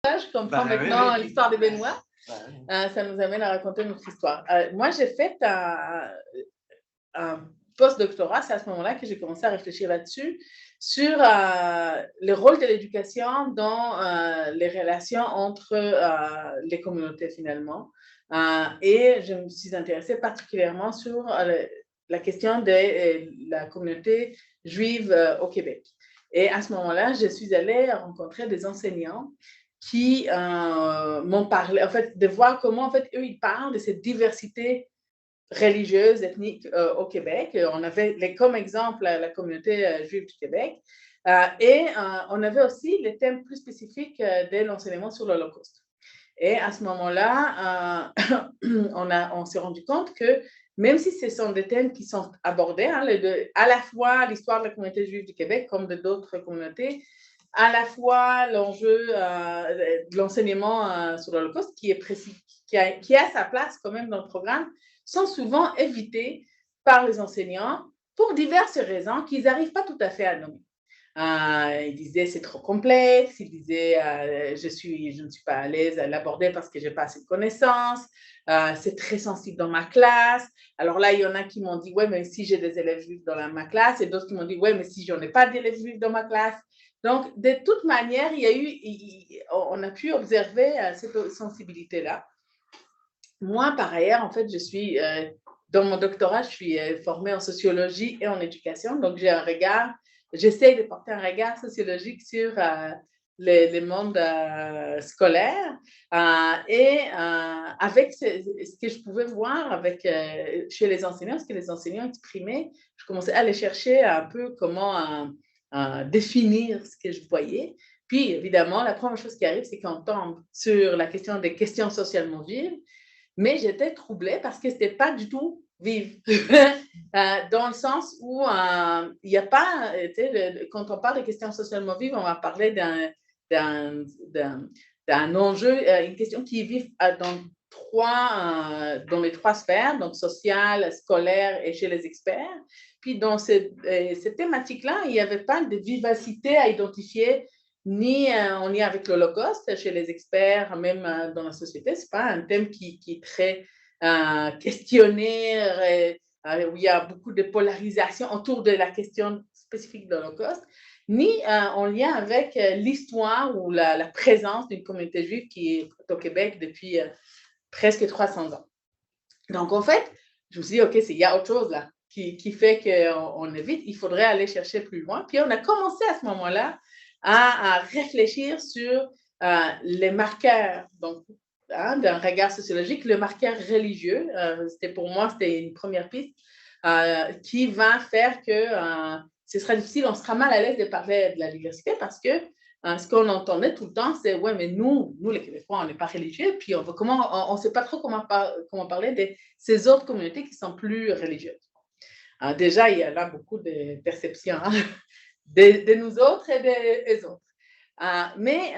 Je comprends maintenant l'histoire de Benoît. Ça nous amène à raconter notre histoire. Moi, j'ai fait un post-doctorat, c'est à ce moment-là que j'ai commencé à réfléchir là-dessus, sur le rôle de l'éducation dans les relations entre les communautés finalement. Et je me suis intéressée particulièrement sur la question de la communauté juive au Québec. Et à ce moment-là, je suis allée rencontrer des enseignants qui m'ont parlé, en fait, de voir comment, en fait, eux, ils parlent de cette diversité religieuse, ethnique au Québec. On avait comme exemple la communauté juive du Québec. Et on avait aussi les thèmes plus spécifiques de l'enseignement sur l'Holocauste. Et à ce moment-là, on s'est rendu compte que même si ce sont des thèmes qui sont abordés, à la fois l'histoire de la communauté juive du Québec comme de d'autres communautés, à la fois l'enjeu de l'enseignement sur l'Holocauste qui est précis, qui a sa place quand même dans le programme, sont souvent évités par les enseignants pour diverses raisons qu'ils n'arrivent pas tout à fait à nommer. Il disait c'est trop complexe, il disait je ne suis pas à l'aise à l'aborder parce que je n'ai pas assez de connaissances, c'est très sensible dans ma classe. Alors là, il y en a qui m'ont dit ouais, mais si j'ai des élèves juifs dans ma classe, et d'autres qui m'ont dit ouais, mais si je n'en ai pas d'élèves juifs dans ma classe. Donc, de toute manière, on a pu observer cette sensibilité-là. Moi, par ailleurs, en fait, dans mon doctorat, je suis formée en sociologie et en éducation, donc j'essaie de porter un regard sociologique sur les mondes scolaires et avec ce que je pouvais voir chez les enseignants, ce que les enseignants exprimaient, je commençais à aller chercher un peu comment définir ce que je voyais. Puis, évidemment, la première chose qui arrive, c'est qu'on tombe sur la question des questions socialement vives. Mais j'étais troublée parce que ce n'était pas du tout vive. Dans le sens où il n'y a pas, quand on parle de questions socialement vives, on va parler d'un enjeu, une question qui est vive dans les trois sphères, donc sociale, scolaire et chez les experts. Puis dans cette thématique-là, il n'y avait pas de vivacité à identifier ni en lien avec l'Holocauste chez les experts, même dans la société. Ce n'est pas un thème qui est très questionné, où il y a beaucoup de polarisation autour de la question spécifique de l'Holocauste, ni en lien avec l'histoire ou la présence d'une communauté juive qui est au Québec depuis presque 300 ans. Donc, en fait, je me suis dit, OK, il y a autre chose là qui fait qu'on évite. Il faudrait aller chercher plus loin. Puis, on a commencé à ce moment-là à réfléchir sur les marqueurs, donc d'un regard sociologique, le marqueur religieux. Pour moi, c'était une première piste qui va faire que ce sera difficile, on sera mal à l'aise de parler de la diversité parce que ce qu'on entendait tout le temps, c'est ouais, mais nous les Québécois, on n'est pas religieux, puis on ne sait pas trop comment parler de ces autres communautés qui sont plus religieuses. Déjà, il y a là beaucoup de perceptions de nous autres et des autres. Mais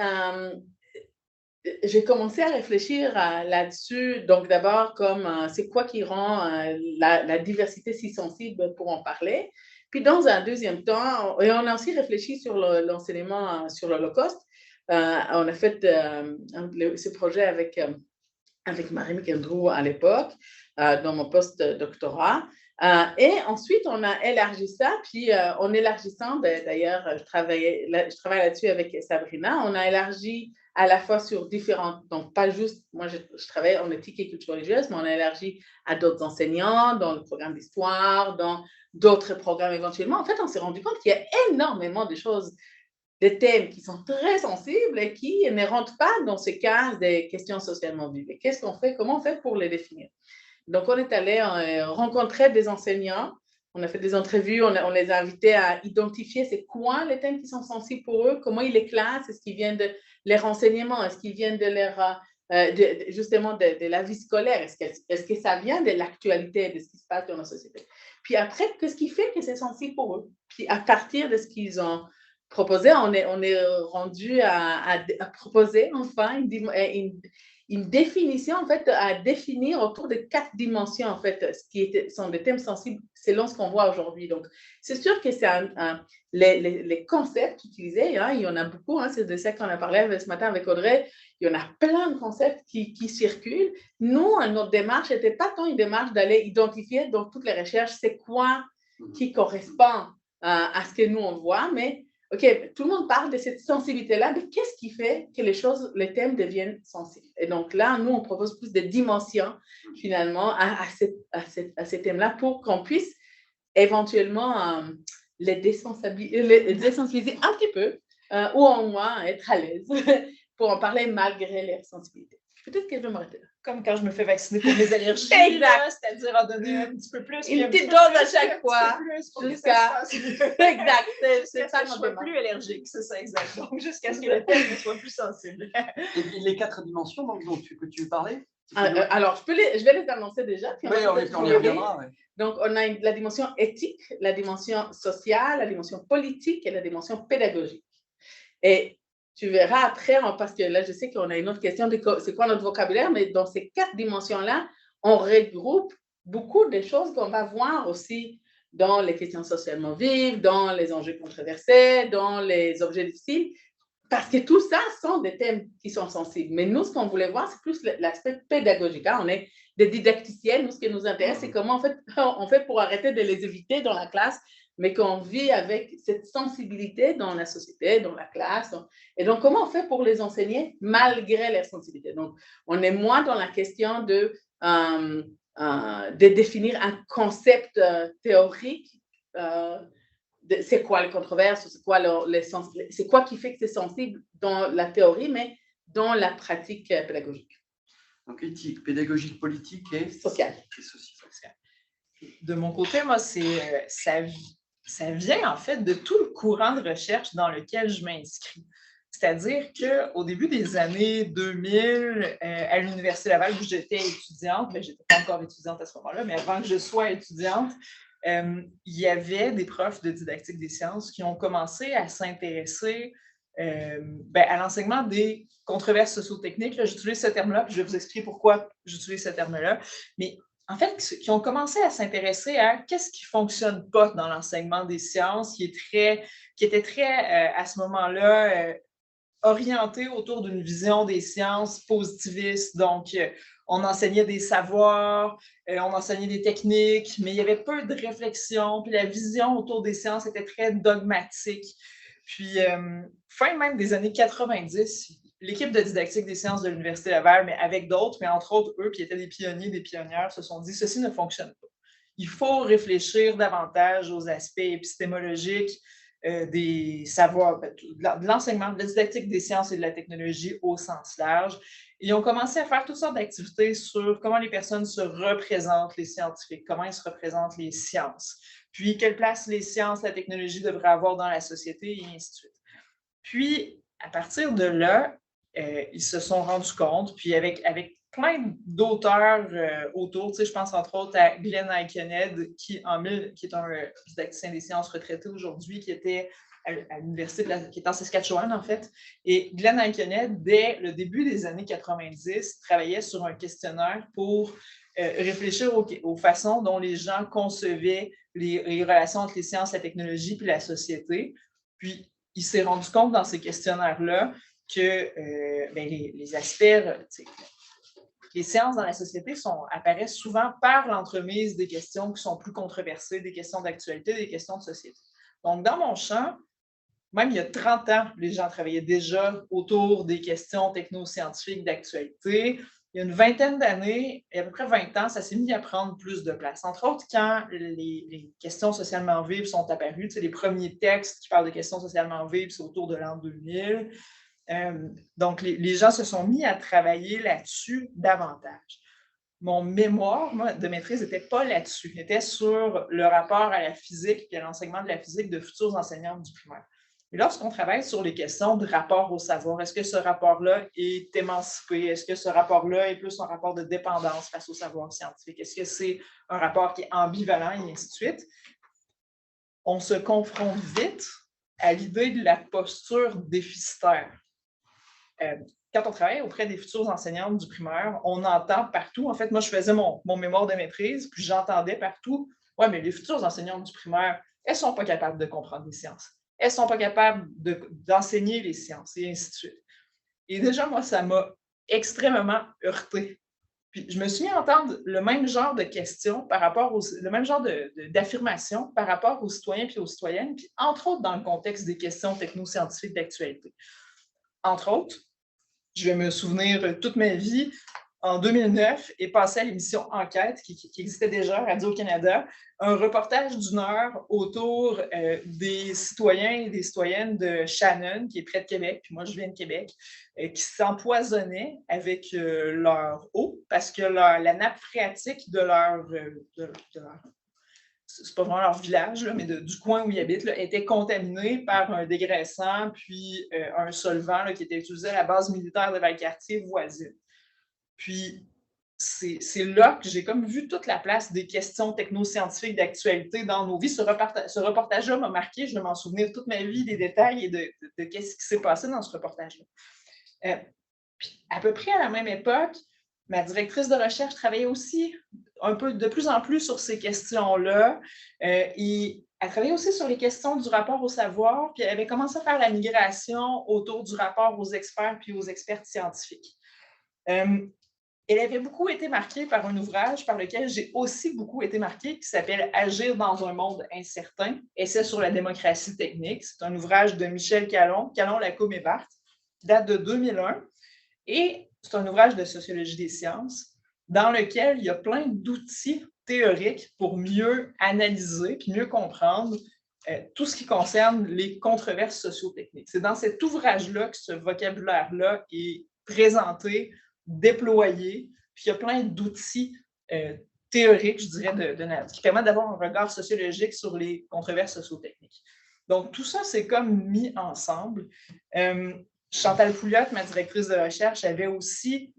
j'ai commencé à réfléchir là-dessus. Donc, d'abord, comme c'est quoi qui rend la diversité si sensible pour en parler. Puis, dans un deuxième temps, et on a aussi réfléchi sur l'enseignement sur l'Holocauste. On a fait ce projet avec Marie McAndrew à l'époque, dans mon post-doctorat. Et ensuite, on a élargi ça, puis en élargissant, d'ailleurs, je travaille là-dessus avec Sabrina, on a élargi à la fois sur différentes, donc pas juste, moi je travaille en éthique et culture religieuse, mais on a élargi à d'autres enseignants, dans le programme d'histoire, dans d'autres programmes éventuellement. En fait, on s'est rendu compte qu'il y a énormément de choses, des thèmes qui sont très sensibles et qui ne rentrent pas dans ce cas des questions socialement vives. Et qu'est-ce qu'on fait, comment on fait pour les définir? Donc, on est allé rencontrer des enseignants, on a fait des entrevues, on les a invités à identifier c'est quoi les thèmes qui sont sensibles pour eux, comment ils les classent, est-ce qu'ils viennent de leurs renseignements, est-ce qu'ils viennent de leur, justement de la vie scolaire, est-ce que ça vient de l'actualité, de ce qui se passe dans la société. Puis après, qu'est-ce qui fait que c'est sensible pour eux? Puis à partir de ce qu'ils ont proposé, on est rendu à proposer enfin une définition, en fait, à définir autour de 4 dimensions, en fait, ce qui sont des thèmes sensibles selon ce qu'on voit aujourd'hui. Donc, c'est sûr que c'est les concepts utilisés, hein, il y en a beaucoup, hein, c'est de ça qu'on a parlé ce matin avec Audrey, il y en a plein de concepts qui circulent. Nous, notre démarche n'était pas tant une démarche d'aller identifier dans toutes les recherches c'est quoi qui correspond à ce que nous, on voit, mais OK, tout le monde parle de cette sensibilité-là, mais qu'est-ce qui fait que les thèmes deviennent sensibles? Et donc là, nous, on propose plus de dimensions, finalement, à ces thèmes-là pour qu'on puisse éventuellement les désensibiliser un petit peu ou au moins être à l'aise pour en parler malgré leur sensibilité. Peut-être que je vais m'arrêter là. Comme quand je me fais vacciner pour mes allergies, c'est-à-dire en donner un petit peu plus. Une petite dose à chaque fois. Jusqu'à. Exact. C'est ça que je ne sois plus allergique, c'est ça, exact. Donc, jusqu'à ce que le thème soit plus sensible. Et puis les 4 dimensions que tu veux parler? Alors, je vais les annoncer déjà. Oui, on y reviendra. Ouais. Donc, on a la dimension éthique, la dimension sociale, la dimension politique et la dimension pédagogique. Et tu verras après, parce que là, je sais qu'on a une autre question de c'est quoi notre vocabulaire, mais dans ces 4 dimensions-là, on regroupe beaucoup de choses qu'on va voir aussi dans les questions socialement vives, dans les enjeux controversés, dans les objets difficiles, parce que tout ça sont des thèmes qui sont sensibles. Mais nous, ce qu'on voulait voir, c'est plus l'aspect pédagogique. Hein? On est des didacticiennes. Nous, ce qui nous intéresse, c'est comment en fait, on fait pour arrêter de les éviter dans la classe, mais qu'on vit avec cette sensibilité dans la société, dans la classe. Et donc, comment on fait pour les enseigner malgré leur sensibilité? Donc, on est moins dans la question de définir un concept théorique, c'est quoi les controverses, c'est quoi qui fait que c'est sensible dans la théorie, mais dans la pratique pédagogique. Donc, éthique, pédagogique, politique et sociale. De mon côté, moi, ça vient en fait de tout le courant de recherche dans lequel je m'inscris. C'est-à-dire qu'au début des années 2000, à l'Université Laval, où j'étais étudiante, mais je n'étais pas encore étudiante à ce moment-là, mais avant que je sois étudiante, il y avait des profs de didactique des sciences qui ont commencé à s'intéresser à l'enseignement des controverses socio-techniques. Là, j'utilise ce terme-là, puis je vais vous expliquer pourquoi j'utilise ce terme-là. Mais en fait, qui ont commencé à s'intéresser à qu'est-ce qui ne fonctionne pas dans l'enseignement des sciences, qui était très, à ce moment-là, orienté autour d'une vision des sciences positiviste. Donc, on enseignait des savoirs, on enseignait des techniques, mais il y avait peu de réflexion, puis la vision autour des sciences était très dogmatique. Puis, fin même des années 90, l'équipe de didactique des sciences de l'Université Laval, mais avec d'autres, mais entre autres eux qui étaient des pionniers, des pionnières, se sont dit « ceci ne fonctionne pas. Il faut réfléchir davantage aux aspects épistémologiques des savoirs, de l'enseignement, de la didactique des sciences et de la technologie au sens large. » Ils ont commencé à faire toutes sortes d'activités sur comment les personnes se représentent les scientifiques, comment ils se représentent les sciences, puis quelle place les sciences, la technologie devraient avoir dans la société, et ainsi de suite. Puis, à partir de là, ils se sont rendus compte, puis avec plein d'auteurs autour, tu sais, je pense entre autres à Glenn Aikenhead, qui est un didacticien des sciences retraité aujourd'hui, qui était à l'université, qui est en Saskatchewan, en fait. Et Glenn Aikenhead, dès le début des années 90, travaillait sur un questionnaire pour réfléchir aux façons dont les gens concevaient les relations entre les sciences, la technologie puis la société. Puis, il s'est rendu compte dans ces questionnaires-là que les aspects, les sciences dans la société apparaissent souvent par l'entremise des questions qui sont plus controversées, des questions d'actualité, des questions de société. Donc, dans mon champ, même il y a 30 ans, les gens travaillaient déjà autour des questions technoscientifiques d'actualité. Il y a une vingtaine d'années, et à peu près 20 ans, ça s'est mis à prendre plus de place. Entre autres, quand les questions socialement vives sont apparues, les premiers textes qui parlent de questions socialement vives, c'est autour de l'an 2000. Donc, les gens se sont mis à travailler là-dessus davantage. Mon mémoire de maîtrise n'était pas là-dessus. Il était sur le rapport à la physique et à l'enseignement de la physique de futurs enseignants du primaire. Et lorsqu'on travaille sur les questions de rapport au savoir, est-ce que ce rapport-là est émancipé? Est-ce que ce rapport-là est plus un rapport de dépendance face au savoir scientifique? Est-ce que c'est un rapport qui est ambivalent et ainsi de suite? On se confronte vite à l'idée de la posture déficitaire. quand on travaille auprès des futures enseignantes du primaire, on entend partout, en fait, moi, je faisais mon mémoire de maîtrise, puis j'entendais partout, ouais, mais les futures enseignantes du primaire, elles ne sont pas capables de comprendre les sciences. Elles ne sont pas capables d'enseigner les sciences, et ainsi de suite. Et déjà, moi, ça m'a extrêmement heurtée. Puis je me suis mis à entendre le même genre de questions le même genre d'affirmations par rapport aux citoyens et aux citoyennes, puis entre autres dans le contexte des questions technoscientifiques d'actualité. Entre autres, je vais me souvenir toute ma vie, en 2009, est passé à l'émission Enquête, qui existait déjà à Radio-Canada, un reportage d'1 heure autour des citoyens et des citoyennes de Shannon, qui est près de Québec, puis moi je viens de Québec, qui s'empoisonnaient avec leur eau, parce que la nappe phréatique de leur c'est pas vraiment leur village, là, mais du coin où ils habitent, là, était contaminé par un dégraissant puis un solvant là, qui était utilisé à la base militaire de Valcartier voisine. Puis, c'est là que j'ai comme vu toute la place des questions technoscientifiques d'actualité dans nos vies. Ce reportage-là m'a marqué, je vais m'en souvenir toute ma vie des détails et de qu'est-ce qui s'est passé dans ce reportage-là. Puis, à peu près à la même époque, ma directrice de recherche travaillait aussi un peu de plus en plus sur ces questions-là. Et elle travaillait aussi sur les questions du rapport au savoir, puis elle avait commencé à faire la migration autour du rapport aux experts puis aux expertes scientifiques. Elle avait beaucoup été marquée par un ouvrage par lequel j'ai aussi beaucoup été marquée, qui s'appelle « Agir dans un monde incertain », essai sur la démocratie technique. C'est un ouvrage de Michel Callon, Lacombe et Barthes, qui date de 2001. Et c'est un ouvrage de sociologie des sciences dans lequel il y a plein d'outils théoriques pour mieux analyser puis mieux comprendre tout ce qui concerne les controverses socio-techniques. C'est dans cet ouvrage-là que ce vocabulaire-là est présenté, déployé, puis il y a plein d'outils théoriques, je dirais, qui permettent d'avoir un regard sociologique sur les controverses socio-techniques. Donc, tout ça, c'est comme mis ensemble. Chantal Pouliot, ma directrice de recherche, avait aussi,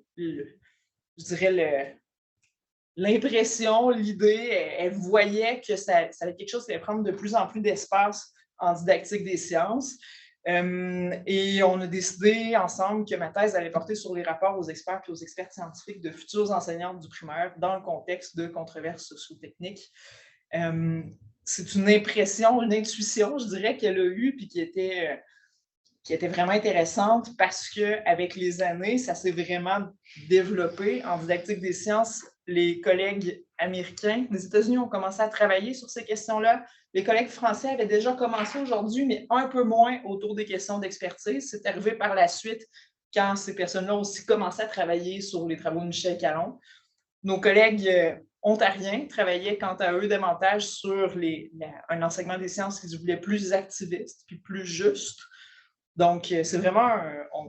l'impression, l'idée, elle voyait que ça avait quelque chose qui allait prendre de plus en plus d'espace en didactique des sciences. Et on a décidé ensemble que ma thèse allait porter sur les rapports aux experts et aux expertes scientifiques de futures enseignantes du primaire dans le contexte de controverses socio-techniques. C'est une impression, une intuition, je dirais, qu'elle a eue puis qui était vraiment intéressante parce qu'avec les années, ça s'est vraiment développé en didactique des sciences. Les collègues américains des États-Unis ont commencé à travailler sur ces questions-là. Les collègues français avaient déjà commencé aujourd'hui, mais un peu moins autour des questions d'expertise. C'est arrivé par la suite quand ces personnes-là ont aussi commencé à travailler sur les travaux de Michel Callon. Nos collègues ontariens travaillaient quant à eux davantage sur un enseignement des sciences qu'ils voulaient plus activiste puis plus juste. Donc, c'est vraiment,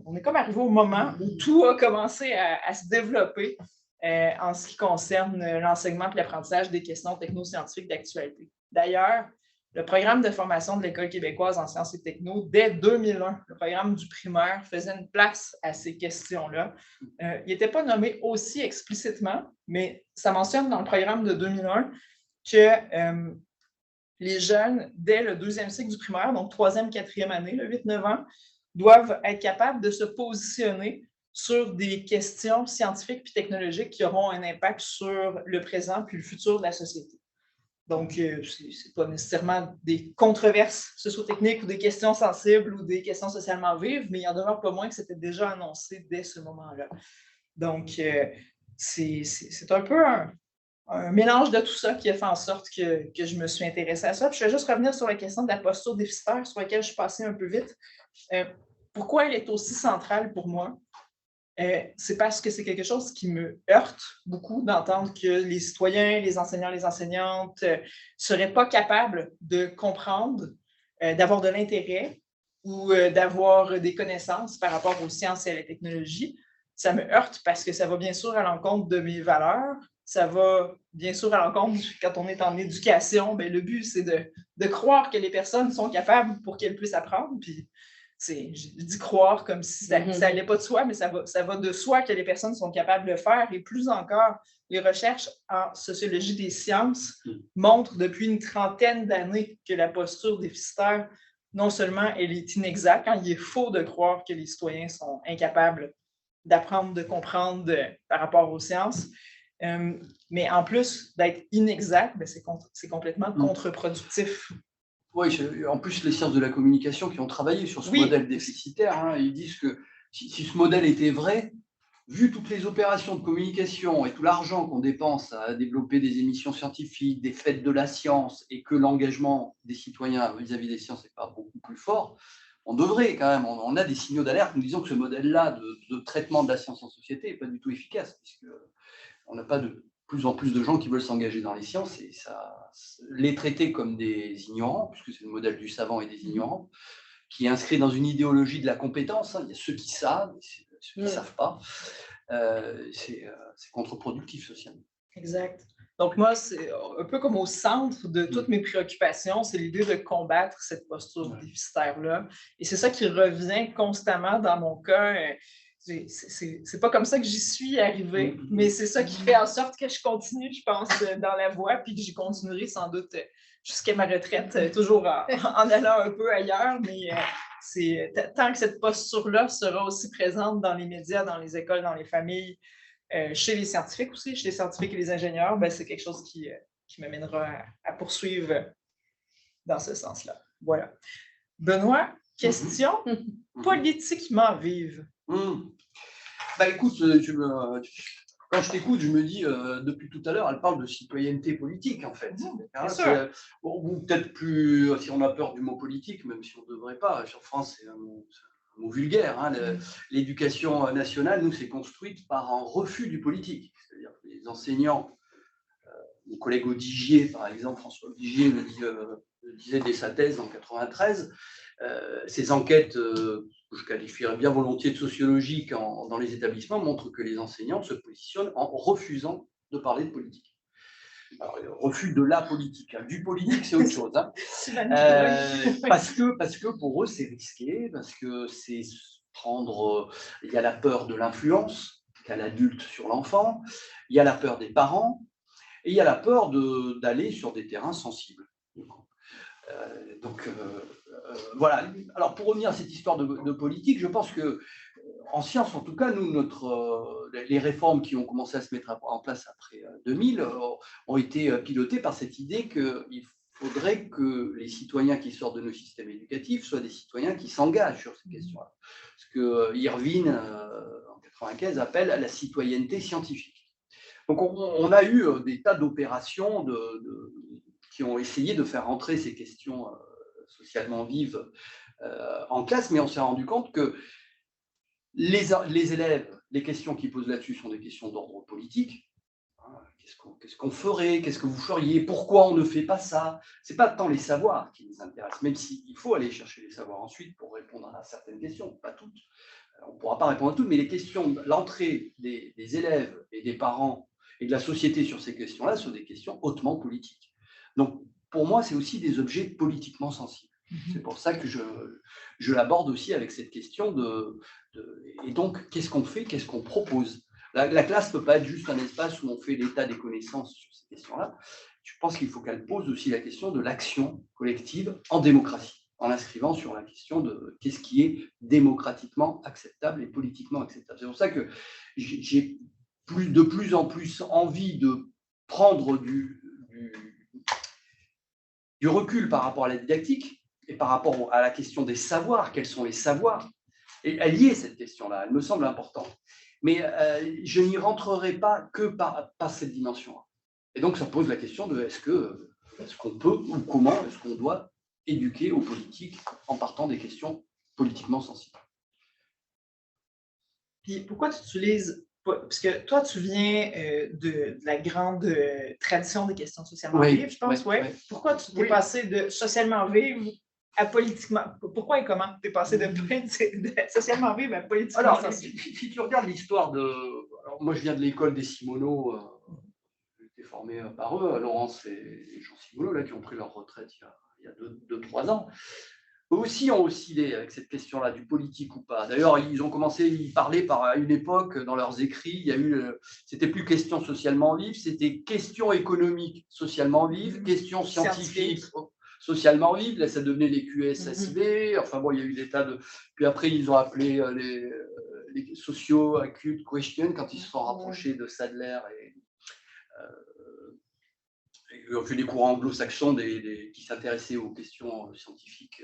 on est comme arrivé au moment où tout a commencé à se développer en ce qui concerne l'enseignement et l'apprentissage des questions technoscientifiques d'actualité. D'ailleurs, le programme de formation de l'École québécoise en sciences et techno, dès 2001, le programme du primaire faisait une place à ces questions-là. Il n'était pas nommé aussi explicitement, mais ça mentionne dans le programme de 2001 que les jeunes, dès le 2e cycle du primaire, donc 3e, 4e année, 8-9 ans, doivent être capables de se positionner sur des questions scientifiques et technologiques qui auront un impact sur le présent puis le futur de la société. Donc, ce n'est pas nécessairement des controverses socio-techniques ou des questions sensibles ou des questions socialement vives, mais il en demeure pas moins que c'était déjà annoncé dès ce moment-là. Donc, c'est un peu un mélange de tout ça qui a fait en sorte que je me suis intéressée à ça. Puis je vais juste revenir sur la question de la posture déficitaire, sur laquelle je suis passée un peu vite. Pourquoi elle est aussi centrale pour moi? C'est parce que c'est quelque chose qui me heurte beaucoup d'entendre que les citoyens, les enseignants, les enseignantes ne seraient pas capables de comprendre, d'avoir de l'intérêt ou d'avoir des connaissances par rapport aux sciences et à la technologie. Ça me heurte parce que ça va bien sûr à l'encontre de mes valeurs. Ça va bien sûr à l'encontre, quand on est en éducation, bien, le but, c'est de croire que les personnes sont capables pour qu'elles puissent apprendre. Puis, je dis croire comme si ça n'allait pas de soi, mais ça va de soi que les personnes sont capables de le faire. Et plus encore, les recherches en sociologie des sciences montrent depuis une trentaine d'années que la posture déficitaire, non seulement elle est inexacte, il est faux de croire que les citoyens sont incapables d'apprendre, de comprendre par rapport aux sciences. Mais en plus d'être inexact, ben c'est complètement contre-productif. Oui, en plus, les sciences de la communication qui ont travaillé sur ce modèle déficitaire, hein, ils disent que si ce modèle était vrai, vu toutes les opérations de communication et tout l'argent qu'on dépense à développer des émissions scientifiques, des fêtes de la science, et que l'engagement des citoyens vis-à-vis des sciences n'est pas beaucoup plus fort, on devrait quand même, on a des signaux d'alerte, nous disons que ce modèle-là de traitement de la science en société n'est pas du tout efficace, puisqu'on n'a pas de plus en plus de gens qui veulent s'engager dans les sciences, et ça, les traiter comme des ignorants, puisque c'est le modèle du savant et des ignorants, qui est inscrit dans une idéologie de la compétence. Il y a ceux qui savent, et ceux qui ne savent pas. C'est contre-productif socialement. Exact. Donc moi, c'est un peu comme au centre de toutes mes préoccupations, c'est l'idée de combattre cette posture déficitaire-là. Et c'est ça qui revient constamment dans mon cas. C'est pas comme ça que j'y suis arrivée, mais c'est ça qui fait en sorte que je continue, je pense, dans la voie, puis que j'y continuerai sans doute jusqu'à ma retraite, toujours en allant un peu ailleurs, mais tant que cette posture-là sera aussi présente dans les médias, dans les écoles, dans les familles, chez les scientifiques aussi, chez les scientifiques et les ingénieurs, ben, c'est quelque chose qui m'amènera à poursuivre dans ce sens-là. Voilà. Benoît, question politiquement vive. Bah écoute, quand je t'écoute, je me dis, depuis tout à l'heure, elle parle de citoyenneté politique, en fait. Ou peut-être plus, si on a peur du mot politique, même si on ne devrait pas. Sur France, c'est un mot vulgaire. Hein. L'éducation nationale, nous, c'est construite par un refus du politique. C'est-à-dire que les enseignants, mon collègue Odigier, par exemple, François Odigier le disait dès sa thèse en 1993, ces enquêtes que je qualifierais bien volontiers de sociologiques dans les établissements montrent que les enseignants se positionnent en refusant de parler de politique. Alors, refus de la politique. Hein. Du politique, c'est autre chose. Hein. Parce que pour eux, c'est risqué, parce que c'est prendre. Il y a la peur de l'influence qu'a l'adulte sur l'enfant, il y a la peur des parents, et il y a la peur d'aller sur des terrains sensibles. Voilà. Alors, pour revenir à cette histoire de politique, je pense que en science, en tout cas, nous, les réformes qui ont commencé à se mettre en place après 2000 ont été pilotées par cette idée qu'il faudrait que les citoyens qui sortent de nos systèmes éducatifs soient des citoyens qui s'engagent sur ces questions-là. Ce que Irvine, en 1995, appelle la citoyenneté scientifique. Donc, on a eu des tas d'opérations qui ont essayé de faire entrer ces questions socialement vives en classe, mais on s'est rendu compte que les élèves, les questions qu'ils posent là-dessus sont des questions d'ordre politique. Qu'est-ce qu'on ferait? Qu'est-ce que vous feriez? Pourquoi on ne fait pas ça? Ce n'est pas tant les savoirs qui nous intéressent, même s'il faut aller chercher les savoirs ensuite pour répondre à certaines questions, pas toutes. On ne pourra pas répondre à toutes, mais les questions, l'entrée des élèves et des parents et de la société sur ces questions-là sont des questions hautement politiques. Donc, pour moi, c'est aussi des objets politiquement sensibles. C'est pour ça que je l'aborde aussi avec cette question et donc, qu'est-ce qu'on fait, qu'est-ce qu'on propose? La classe ne peut pas être juste un espace où on fait l'état des connaissances sur ces questions-là. Je pense qu'il faut qu'elle pose aussi la question de l'action collective en démocratie, en l'inscrivant sur la question de qu'est-ce qui est démocratiquement acceptable et politiquement acceptable. C'est pour ça que j'ai de plus en plus envie de prendre du recul par rapport à la didactique et par rapport à la question des savoirs. Quels sont les savoirs? Et elle y est, cette question-là, elle me semble importante. Mais je n'y rentrerai pas que par cette dimension-là. Et donc, ça pose la question de est-ce qu'on peut ou comment est-ce qu'on doit éduquer aux politiques en partant des questions politiquement sensibles. Puis pourquoi tu utilises... Parce que toi, tu viens de la grande tradition des questions socialement vives, je pense. Oui. Pourquoi tu t'es passé de socialement vive à politiquement... Pourquoi et comment tu es passé de socialement vive à politiquement sensible? Si tu regardes l'histoire de... Alors, moi, je viens de l'école des Simoneaux. J'ai été formé par eux, Laurence et Jean Simoneau, là, qui ont pris leur retraite il y a 2-3 ans. Eux aussi ont oscillé avec cette question-là du politique ou pas. D'ailleurs, ils ont commencé, ils parlaient à une époque dans leurs écrits, il y a eu, c'était plus question socialement vive, c'était question économique socialement vive, question scientifique socialement vive. Là, ça devenait les QSSIV. Enfin bon, il y a eu des tas de. Puis après, ils ont appelé les socio-acute questions, quand ils se sont rapprochés de Sadler et ont fait des courants anglo-saxons qui s'intéressaient aux questions scientifiques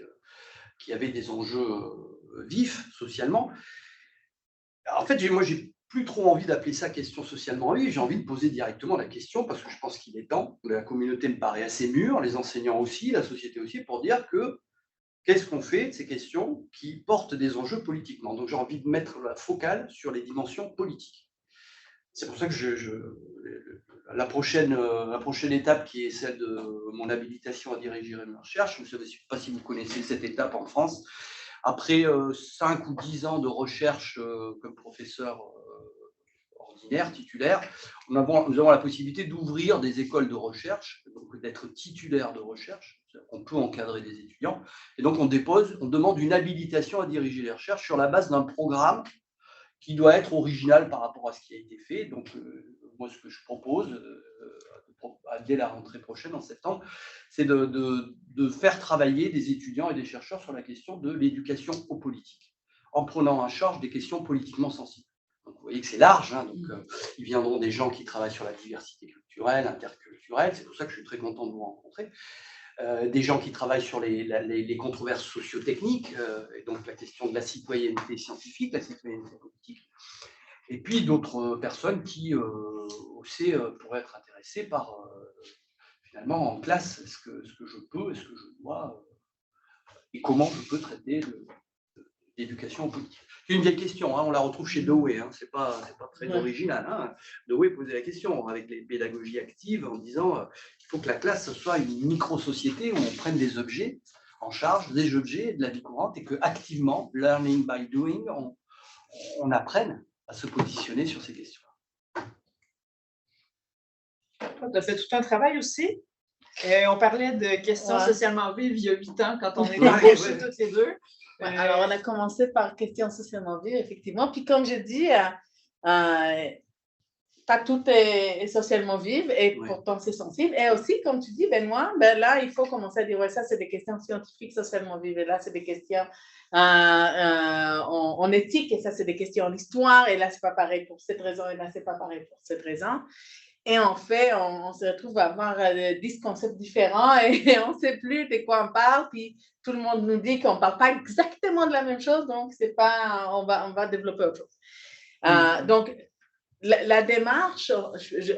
qui avaient des enjeux vifs socialement. En fait, moi, j'ai plus trop envie d'appeler ça question socialement vive, j'ai envie de poser directement la question parce que je pense qu'il est temps. La communauté me paraît assez mûre, les enseignants aussi, la société aussi, pour dire que qu'est-ce qu'on fait de ces questions qui portent des enjeux politiquement. Donc, j'ai envie de mettre la focale sur les dimensions politiques. C'est pour ça que la prochaine étape, qui est celle de mon habilitation à diriger une recherche, je ne sais pas si vous connaissez cette étape en France. Après 5 ou 10 ans de recherche comme professeur ordinaire, titulaire, nous avons la possibilité d'ouvrir des écoles de recherche, donc d'être titulaire de recherche. On peut encadrer des étudiants. Et donc, on demande une habilitation à diriger les recherches sur la base d'un programme qui doit être original par rapport à ce qui a été fait. Donc, moi, ce que je propose, dès la rentrée prochaine, en septembre, c'est de faire travailler des étudiants et des chercheurs sur la question de l'éducation aux politiques, en prenant en charge des questions politiquement sensibles. Donc, vous voyez que c'est large, hein, donc ils viendront des gens qui travaillent sur la diversité culturelle, interculturelle, c'est pour ça que je suis très content de vous rencontrer. Des gens qui travaillent sur les controverses socio-techniques, et donc la question de la citoyenneté scientifique, la citoyenneté politique, et puis d'autres personnes qui aussi pourraient être intéressées par, finalement, en classe, est-ce que je peux, est-ce que je dois, et comment je peux traiter l'éducation politique. C'est une vieille question, hein, on la retrouve chez Dewey, hein, c'est pas très original. Hein. Dewey posait la question avec les pédagogies actives en disant qu'il faut que la classe soit une micro-société où on prenne des objets en charge, des objets de la vie courante et que activement, learning by doing, on apprenne à se positionner sur ces questions. Tu as fait tout un travail aussi. On parlait de questions socialement vives il y a 8 ans quand on était approchés toutes les deux. Alors, on a commencé par questions socialement vives, effectivement. Puis, comme je dis, pas tout est socialement vive et pourtant c'est sensible. Et aussi, comme tu dis, Benoît, là, il faut commencer à dire, ça, c'est des questions scientifiques socialement vives. Et là, c'est des questions en éthique. Et ça, c'est des questions en histoire. Et là, c'est pas pareil pour cette raison. Et là, c'est pas pareil pour cette raison. Et en fait, on se retrouve à avoir 10 concepts différents et on ne sait plus de quoi on parle. Puis tout le monde nous dit qu'on ne parle pas exactement de la même chose, donc c'est pas, on va développer autre chose. Donc, la démarche,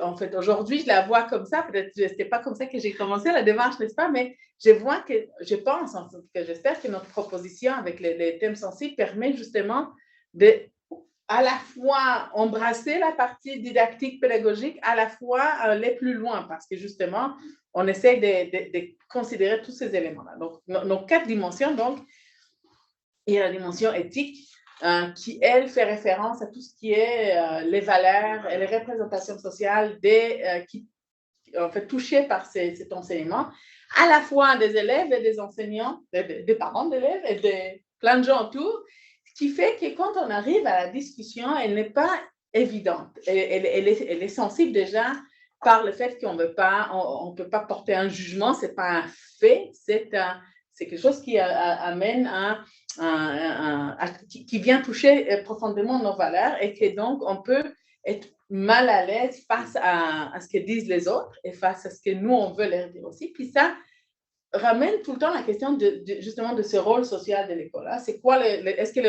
en fait, aujourd'hui, je la vois comme ça. Peut-être que ce n'était pas comme ça que j'ai commencé la démarche, n'est-ce pas? Mais je pense, en tout cas, j'espère que notre proposition avec les thèmes sensibles permet justement de à la fois embrasser la partie didactique pédagogique, à la fois aller plus loin, parce que justement, on essaie de considérer tous ces éléments-là. Donc, nos 4 dimensions, donc, il y a la dimension éthique, qui, elle, fait référence à tout ce qui est les valeurs et les représentations sociales qui en fait, touchées par cet enseignement, à la fois des élèves et des enseignants, des parents d'élèves et de plein de gens autour, ce qui fait que quand on arrive à la discussion, elle n'est pas évidente. Elle est sensible déjà par le fait qu'on veut pas, on peut pas porter un jugement, c'est pas un fait, c'est quelque chose qui amène qui vient toucher profondément nos valeurs et que donc on peut être mal à l'aise face à ce que disent les autres et face à ce que nous on veut leur dire aussi. Puis ça ramène tout le temps la question justement de ce rôle social de l'école. Hein. C'est quoi est-ce que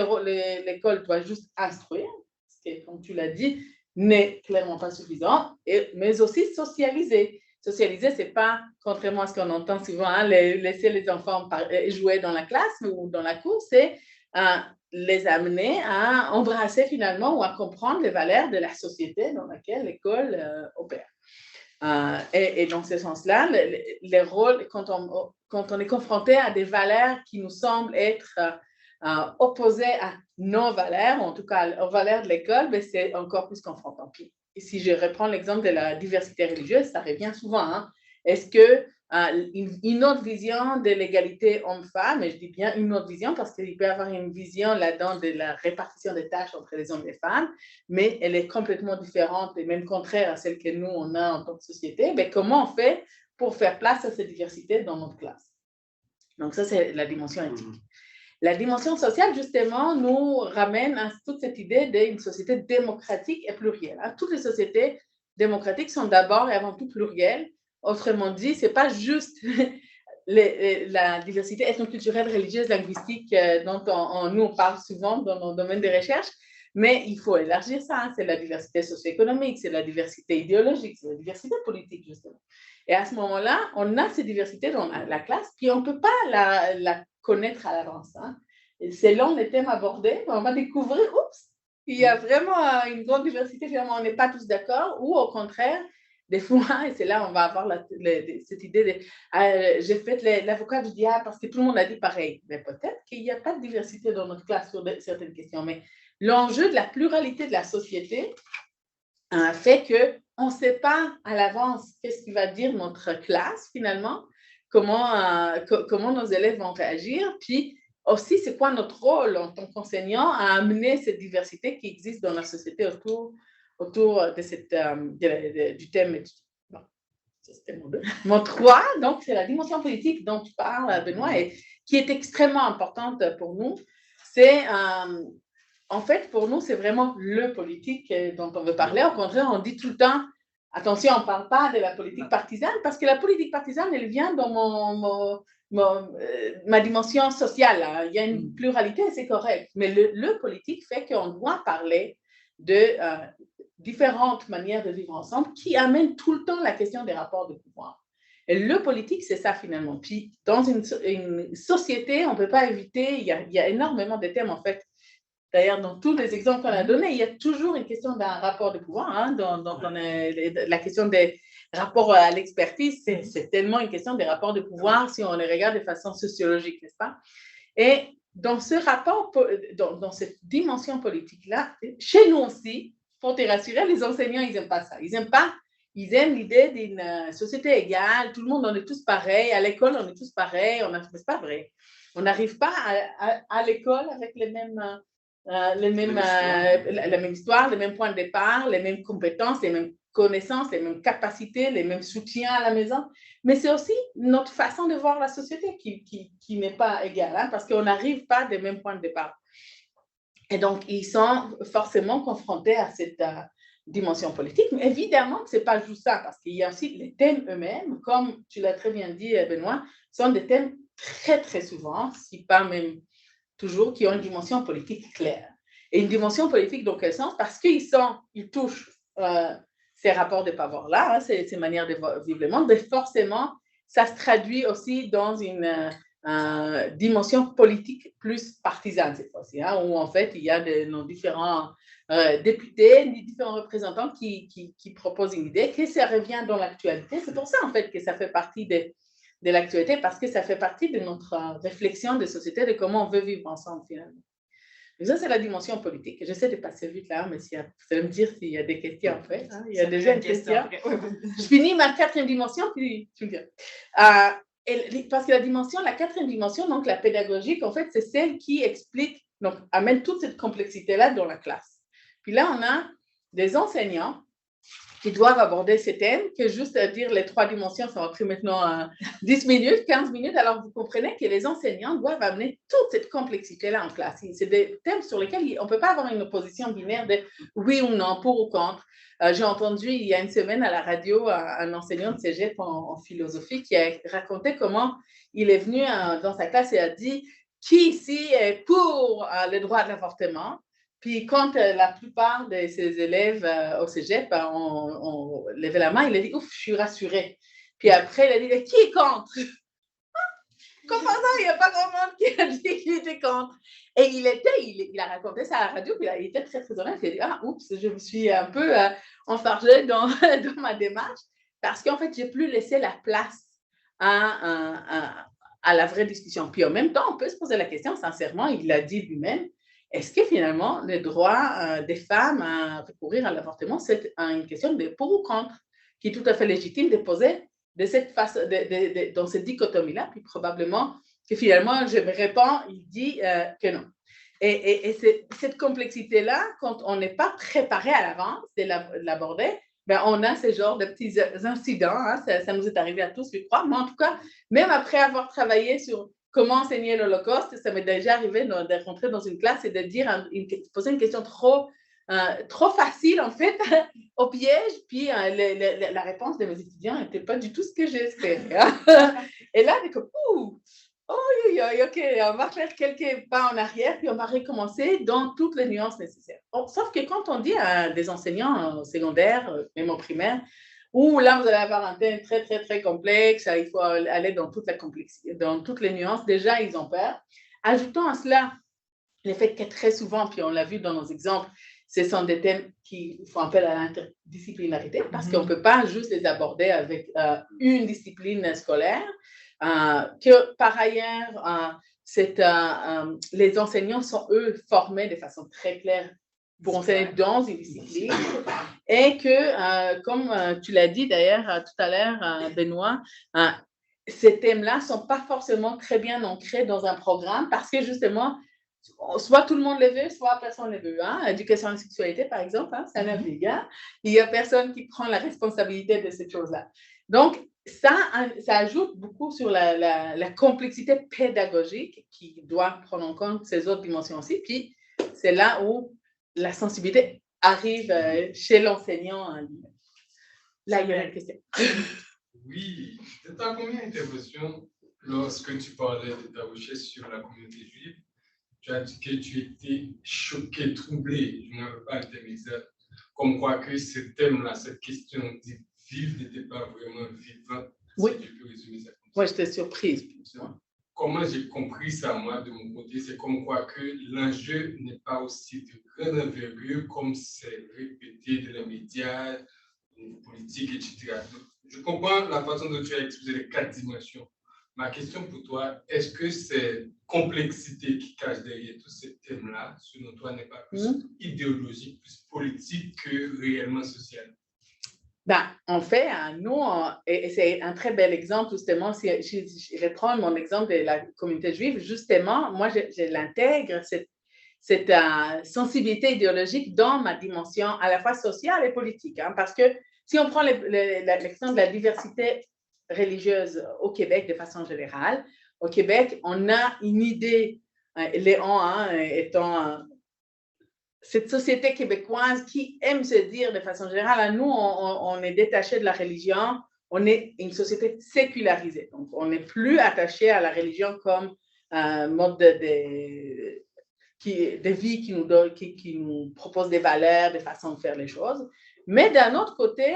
l'école doit juste instruire, ce qui, comme tu l'as dit, n'est clairement pas suffisant, mais aussi socialiser. Socialiser, c'est pas, contrairement à ce qu'on entend souvent, hein, laisser les enfants jouer dans la classe ou dans la cour, c'est les amener à embrasser finalement ou à comprendre les valeurs de la société dans laquelle l'école opère. Et dans ce sens-là, les rôles, quand on est confronté à des valeurs qui nous semblent être opposées à nos valeurs, ou en tout cas aux valeurs de l'école, ben c'est encore plus confrontant. Puis, si je reprends l'exemple de la diversité religieuse, ça revient souvent. Hein? Est-ce que une autre vision de l'égalité homme-femme, et je dis bien une autre vision parce qu'il peut y avoir une vision là-dedans de la répartition des tâches entre les hommes et les femmes, mais elle est complètement différente et même contraire à celle que nous, on a en tant que société, mais comment on fait pour faire place à cette diversité dans notre classe? Donc ça, c'est la dimension éthique. La dimension sociale, justement, nous ramène à toute cette idée d'une société démocratique et plurielle. Toutes les sociétés démocratiques sont d'abord et avant tout plurielles. Autrement dit, ce n'est pas juste la diversité ethnoculturelle, religieuse, linguistique dont nous on parle souvent dans nos domaines de recherche, mais il faut élargir ça. C'est la diversité socio-économique, c'est la diversité idéologique, c'est la diversité politique, justement. Et à ce moment-là, on a ces diversités dans la classe, puis on ne peut pas la connaître à l'avance. Selon les thèmes abordés, on va découvrir, il y a vraiment une grande diversité, finalement, on n'est pas tous d'accord, ou au contraire, des fois, et c'est là on va avoir cette idée de j'ai fait l'avocat du diable parce que tout le monde a dit pareil. Mais peut-être qu'il n'y a pas de diversité dans notre classe sur certaines questions, mais l'enjeu de la pluralité de la société fait qu'on ne sait pas à l'avance qu'est-ce qui va dire notre classe finalement, comment nos élèves vont réagir, puis aussi c'est quoi notre rôle en tant qu'enseignant à amener cette diversité qui existe dans la société autour de du thème étudié. Bon, ça c'était mon 3, donc c'est la dimension politique dont tu parles, Benoît, et qui est extrêmement importante pour nous. C'est en fait, pour nous, c'est vraiment le politique dont on veut parler. Au contraire, on dit tout le temps, attention, on ne parle pas de la politique partisane, parce que la politique partisane, elle vient dans ma dimension sociale. Il y a une pluralité, c'est correct. Mais le politique fait qu'on doit parler de différentes manières de vivre ensemble qui amènent tout le temps la question des rapports de pouvoir. Et le politique, c'est ça finalement. Puis, dans une société, on ne peut pas éviter, il y a énormément de thèmes en fait. D'ailleurs, dans tous les exemples qu'on a donnés, il y a toujours une question d'un rapport de pouvoir. La question des rapports à l'expertise, c'est tellement une question des rapports de pouvoir si on les regarde de façon sociologique, n'est-ce pas? Et dans ce rapport, dans cette dimension politique-là, chez nous aussi, pour te rassurer, les enseignants, ils n'aiment pas ça. Ils aiment l'idée d'une société égale, tout le monde, on est tous pareils, à l'école, on est tous pareils, mais c'est pas vrai. On n'arrive pas à l'école avec la même histoire, les mêmes points de départ, les mêmes compétences, les mêmes connaissances, les mêmes capacités, les mêmes soutiens à la maison. Mais c'est aussi notre façon de voir la société qui n'est pas égale, parce qu'on n'arrive pas des mêmes points de départ. Et donc, ils sont forcément confrontés à cette dimension politique. Mais évidemment, ce n'est pas juste ça, parce qu'il y a aussi les thèmes eux-mêmes, comme tu l'as très bien dit, Benoît, sont des thèmes très, très souvent, si pas même toujours, qui ont une dimension politique claire. Et une dimension politique dans quel sens? Parce qu'ils touchent ces rapports de pouvoir-là, ces manières de vivre le monde, mais forcément, ça se traduit aussi dans une dimension politique plus partisane cette fois-ci, où en fait, il y a nos différents députés, différents représentants qui proposent une idée, que ça revient dans l'actualité. C'est pour ça, en fait, que ça fait partie de l'actualité, parce que ça fait partie de notre réflexion de société, de comment on veut vivre ensemble finalement. Donc ça, c'est la dimension politique. J'essaie de passer vite là, mais vous allez me dire s'il y a des questions en fait. Il y a déjà une question. Je finis ma 4e dimension, puis tu me dis. Parce que la 4e dimension, donc la pédagogique, en fait, c'est celle qui explique, donc amène toute cette complexité-là dans la classe. Puis là, on a des enseignants qui doivent aborder ces thèmes, que juste à dire les 3 dimensions, ça va pris maintenant 10 minutes, 15 minutes. Alors, vous comprenez que les enseignants doivent amener toute cette complexité-là en classe. C'est des thèmes sur lesquels on ne peut pas avoir une opposition binaire de oui ou non, pour ou contre. J'ai entendu il y a une semaine à la radio un enseignant de cégep en philosophie qui a raconté comment il est venu dans sa classe et a dit « Qui ici est pour le droit de l'avortement ?» Puis quand la plupart de ses élèves au cégep ont levé la main, il a dit « Ouf, je suis rassurée ». Puis après, il a dit « Qui est contre ?» Comme par hasard, il n'y a pas grand monde qui a dit qu'il était contre. Et il a raconté ça à la radio, puis il était très, très honnête. Il a dit « Ah, oups, je me suis un peu enfargée dans ma démarche, parce qu'en fait, je n'ai plus laissé la place à la vraie discussion. » Puis en même temps, on peut se poser la question, sincèrement, il l'a dit lui-même, est-ce que finalement, le droit des femmes à recourir à l'avortement, c'est une question de pour ou contre, qui est tout à fait légitime de poser de cette façon, dans cette dichotomie-là, puis probablement que finalement, je me réponds, il dit que non. Et cette complexité-là, quand on n'est pas préparé à l'avance de l'aborder, ben on a ce genre de petits incidents, ça nous est arrivé à tous, je crois, mais en tout cas, même après avoir travaillé sur comment enseigner l'Holocauste. Ça m'est déjà arrivé de rentrer dans une classe et de dire, poser une question trop facile, en fait, au piège, puis la réponse de mes étudiants n'était pas du tout ce que j'espérais. Et là, on est comme, OK, on va faire quelques pas en arrière, puis on va recommencer dans toutes les nuances nécessaires. Sauf que quand on dit à des enseignants secondaires, même au primaire, où là, vous allez avoir un thème très, très, très complexe, il faut aller dans toute la complexité, dans toutes les nuances, déjà, ils ont peur. Ajoutons à cela le fait que très souvent, puis on l'a vu dans nos exemples, ce sont des thèmes qui font appel à l'interdisciplinarité parce qu'on ne peut pas juste les aborder avec une discipline scolaire. Que par ailleurs, les enseignants sont, eux, formés de façon très claire pour enseigner dans une discipline et que, comme tu l'as dit d'ailleurs tout à l'heure, Benoît, ces thèmes-là ne sont pas forcément très bien ancrés dans un programme parce que justement, soit tout le monde les veut, soit personne ne les veut. Éducation à la sexualité, par exemple, c'est un obligat. Il n'y a personne qui prend la responsabilité de cette chose-là. Donc, ça ajoute beaucoup sur la complexité pédagogique qui doit prendre en compte ces autres dimensions aussi. Puis, c'est là où la sensibilité arrive chez l'enseignant. Là, il y a une question. Oui, de ta première intervention, lorsque tu parlais de ta recherche sur la communauté juive, tu as dit que tu étais choqué, troublé, je ne veux pas le terme exact, comme quoi que ce thème-là, cette question dite vive n'était pas vraiment vivante. Oui. Si tu peux résumer ça comme ça. Moi, j'étais surprise. Comment j'ai compris ça, moi, de mon côté, c'est comme quoi que l'enjeu n'est pas aussi de grande envergure comme c'est répété dans les médias, les politiques, etc. Donc, je comprends la façon dont tu as exposé les 4 dimensions. Ma question pour toi, est-ce que cette complexité qui cache derrière tous ces thèmes-là, selon toi, n'est pas plus idéologique, plus politique que réellement social? En fait, nous, et c'est un très bel exemple, justement, si je vais prendre mon exemple de la communauté juive, justement, moi, je l'intègre, cette sensibilité idéologique dans ma dimension à la fois sociale et politique, parce que si on prend l'exemple de la diversité religieuse au Québec de façon générale, au Québec, on a une idée, Léon étant cette société québécoise qui aime se dire de façon générale, nous, on est détaché de la religion, on est une société sécularisée. Donc, on n'est plus attaché à la religion comme un mode de vie qui nous propose des valeurs, des façons de faire les choses. Mais d'un autre côté,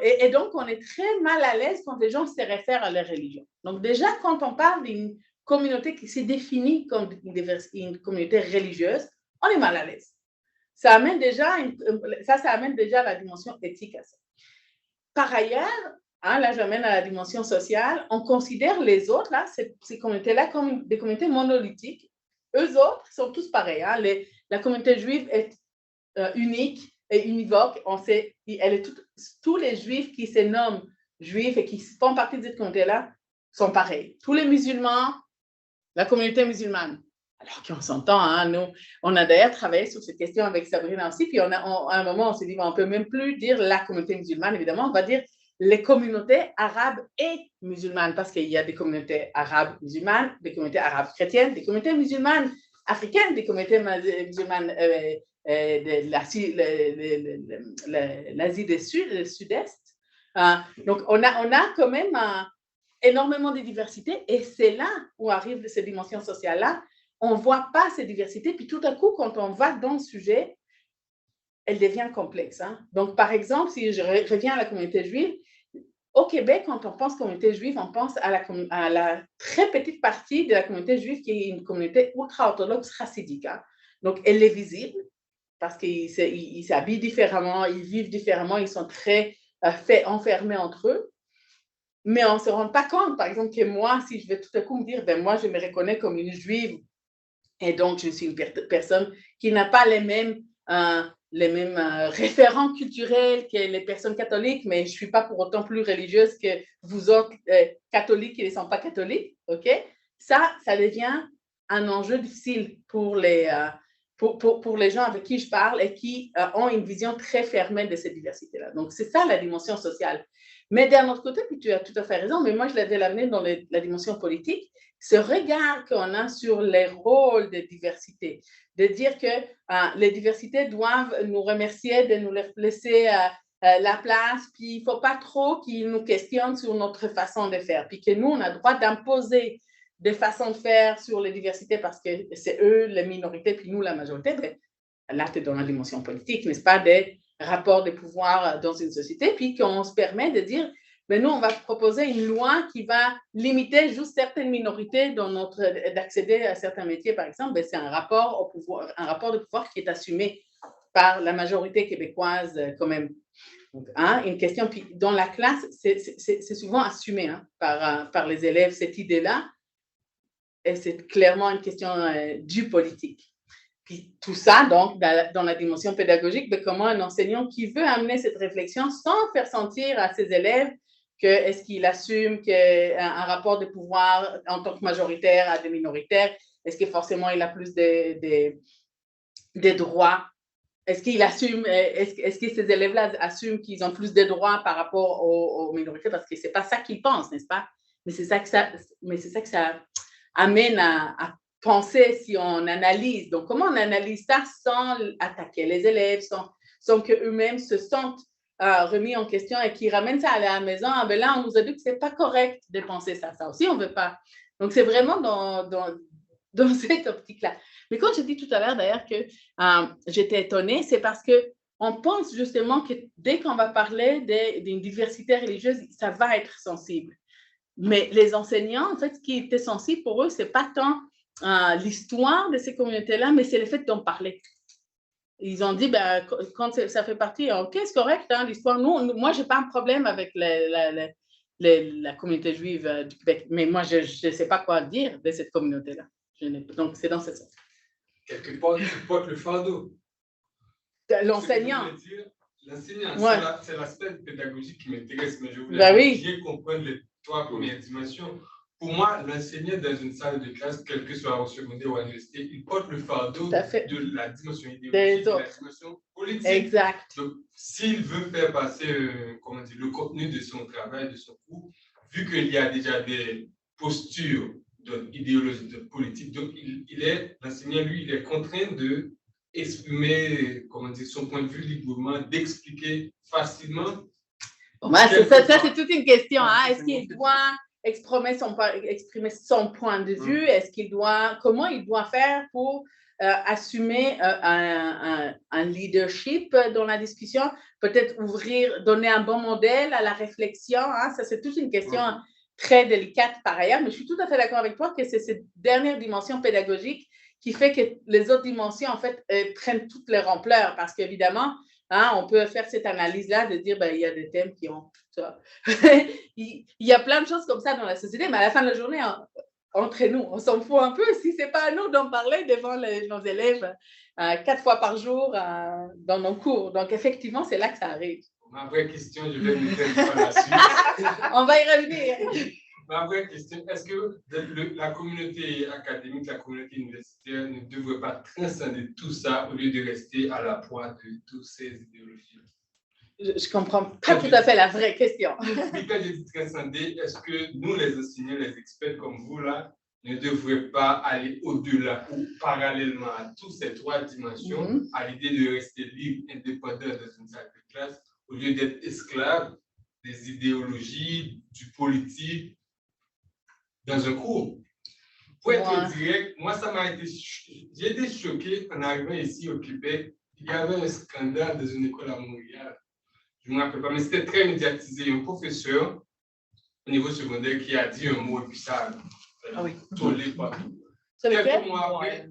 et donc on est très mal à l'aise quand les gens se réfèrent à la religion. Donc déjà, quand on parle d'une communauté qui s'est définie comme une communauté religieuse, on est mal à l'aise. Ça amène déjà la dimension éthique à ça. Par ailleurs, là, j'amène à la dimension sociale, on considère les autres, là, ces communautés-là, comme des communautés monolithiques. Eux autres sont tous pareils. La communauté juive est unique et univoque. Tous les juifs qui se nomment juifs et qui font partie de cette communauté-là sont pareils. Tous les musulmans, la communauté musulmane. Alors qu'on s'entend, nous, on a d'ailleurs travaillé sur cette question avec Sabrina aussi, puis à un moment, on s'est dit, on ne peut même plus dire la communauté musulmane, évidemment, on va dire les communautés arabes et musulmanes, parce qu'il y a des communautés arabes musulmanes, des communautés arabes chrétiennes, des communautés musulmanes africaines, des communautés musulmanes de l'Asie du Sud-Est. Donc, on a quand même énormément de diversité, et c'est là où arrive cette dimension sociale-là. On ne voit pas cette diversité, puis tout à coup, quand on va dans le sujet, elle devient complexe. Donc, par exemple, si je reviens à la communauté juive, au Québec, quand on pense communauté juive, on pense à la très petite partie de la communauté juive qui est une communauté ultra-orthodoxe chassidique. Donc, elle est visible parce qu'ils s'habillent différemment, ils vivent différemment, ils sont très enfermés entre eux. Mais on ne se rend pas compte, par exemple, que moi, si je vais tout à coup me dire, moi, je me reconnais comme une juive, et donc je suis une personne qui n'a pas les mêmes référents culturels que les personnes catholiques, mais je ne suis pas pour autant plus religieuse que vous autres catholiques qui ne sont pas catholiques, ok? Ça devient un enjeu difficile pour pour les gens avec qui je parle et qui ont une vision très fermée de cette diversité-là. Donc, c'est ça la dimension sociale. Mais d'un autre côté, puis tu as tout à fait raison, mais moi, je l'avais amené dans la dimension politique, ce regard qu'on a sur les rôles de diversité, de dire que les diversités doivent nous remercier de nous laisser la place, puis il ne faut pas trop qu'ils nous questionnent sur notre façon de faire, puis que nous, on a le droit d'imposer des façons de faire sur les diversités parce que c'est eux, les minorités, puis nous, la majorité. Mais là, tu es dans la dimension politique, n'est-ce pas, des rapports de pouvoir dans une société, puis qu'on se permet de dire, mais nous, on va proposer une loi qui va limiter juste certaines minorités d'accéder à certains métiers, par exemple. Ben, c'est un rapport au pouvoir, un rapport de pouvoir qui est assumé par la majorité québécoise quand même. Donc, une question, puis dans la classe, c'est souvent assumé par les élèves, cette idée-là, et c'est clairement une question du politique. Puis tout ça, donc, dans la dimension pédagogique, ben, comment un enseignant qui veut amener cette réflexion sans faire sentir à ses élèves que est-ce qu'il assume qu'un rapport de pouvoir en tant que majoritaire à des minoritaires, est-ce que forcément il a plus de droits? Est-ce qu'il assume, est-ce que ces élèves-là assument qu'ils ont plus de droits par rapport aux minorités? Parce que ce n'est pas ça qu'ils pensent, n'est-ce pas? Mais c'est ça que ça amène à penser si on analyse. Donc, comment on analyse ça sans attaquer les élèves, sans qu'eux-mêmes se sentent remis en question et qu'ils ramènent ça à la maison? Ah, ben là, on nous a dit que ce n'est pas correct de penser ça. Ça aussi, on ne veut pas. Donc, c'est vraiment dans cette optique-là. Mais quand je dis tout à l'heure, d'ailleurs, que j'étais étonnée, c'est parce qu'on pense justement que dès qu'on va parler d'une diversité religieuse, ça va être sensible. Mais les enseignants, en fait, ce qui était sensible pour eux, ce n'est pas tant l'histoire de ces communautés-là, mais c'est le fait d'en parler. Ils ont dit, ben, quand ça fait partie, OK, c'est correct, l'histoire. Moi, je n'ai pas un problème avec la communauté juive du Québec, mais moi, je ne sais pas quoi dire de cette communauté-là. Donc, c'est dans ce sens. Quelque part, tu portes le fardeau. L'enseignant. L'enseignant, ouais. C'est l'aspect pédagogique qui m'intéresse, mais je voulais bien comprendre les trois premières dimensions. Pour moi, l'enseignant dans une salle de classe, quel que soit au secondaire ou à l'université, il porte le fardeau de la dimension idéologique, de la dimension politique. Exact. Donc, s'il veut faire passer le contenu de son travail, de son cours, vu qu'il y a déjà des postures idéologiques, politiques, donc l'enseignant, lui, il est contraint de exprimer son point de vue librement, d'expliquer facilement. Ça, c'est toute une question. Est-ce qu'il doit exprimer son point de vue? Comment il doit faire pour assumer un leadership dans la discussion? Peut-être donner un bon modèle à la réflexion. Ça, c'est toute une question très délicate par ailleurs, mais je suis tout à fait d'accord avec toi que c'est cette dernière dimension pédagogique qui fait que les autres dimensions, en fait, prennent toute leur ampleur parce qu'évidemment, on peut faire cette analyse-là de dire, ben, il y a des thèmes qui ont tout ça. Il y a plein de choses comme ça dans la société, mais à la fin de la journée, entre nous, on s'en fout un peu si ce n'est pas à nous d'en parler devant nos élèves 4 fois par jour dans nos cours. Donc, effectivement, c'est là que ça arrive. Ma vraie question, je vais vous faire par la suite. On va y revenir. Ma vraie question, est-ce que la communauté académique, la communauté universitaire ne devrait pas transcender tout ça au lieu de rester à la proie de toutes ces idéologies? Je comprends pas tout à fait la vraie question. Puis quand je dis transcender, est-ce que nous, les enseignants, les experts comme vous, là, ne devraient pas aller au-delà ou parallèlement à toutes ces trois dimensions, à l'idée de rester libre, indépendant dans une salle de classe, au lieu d'être esclave des idéologies, du politique, dans un cours? Pour être direct, moi, j'ai été choqué en arrivant ici au Québec. Il y avait un scandale dans une école à Montréal. Je ne me rappelle pas, mais c'était très médiatisé. Un professeur au niveau secondaire qui a dit un mot et puis ça a tollé partout. Quelques mois après,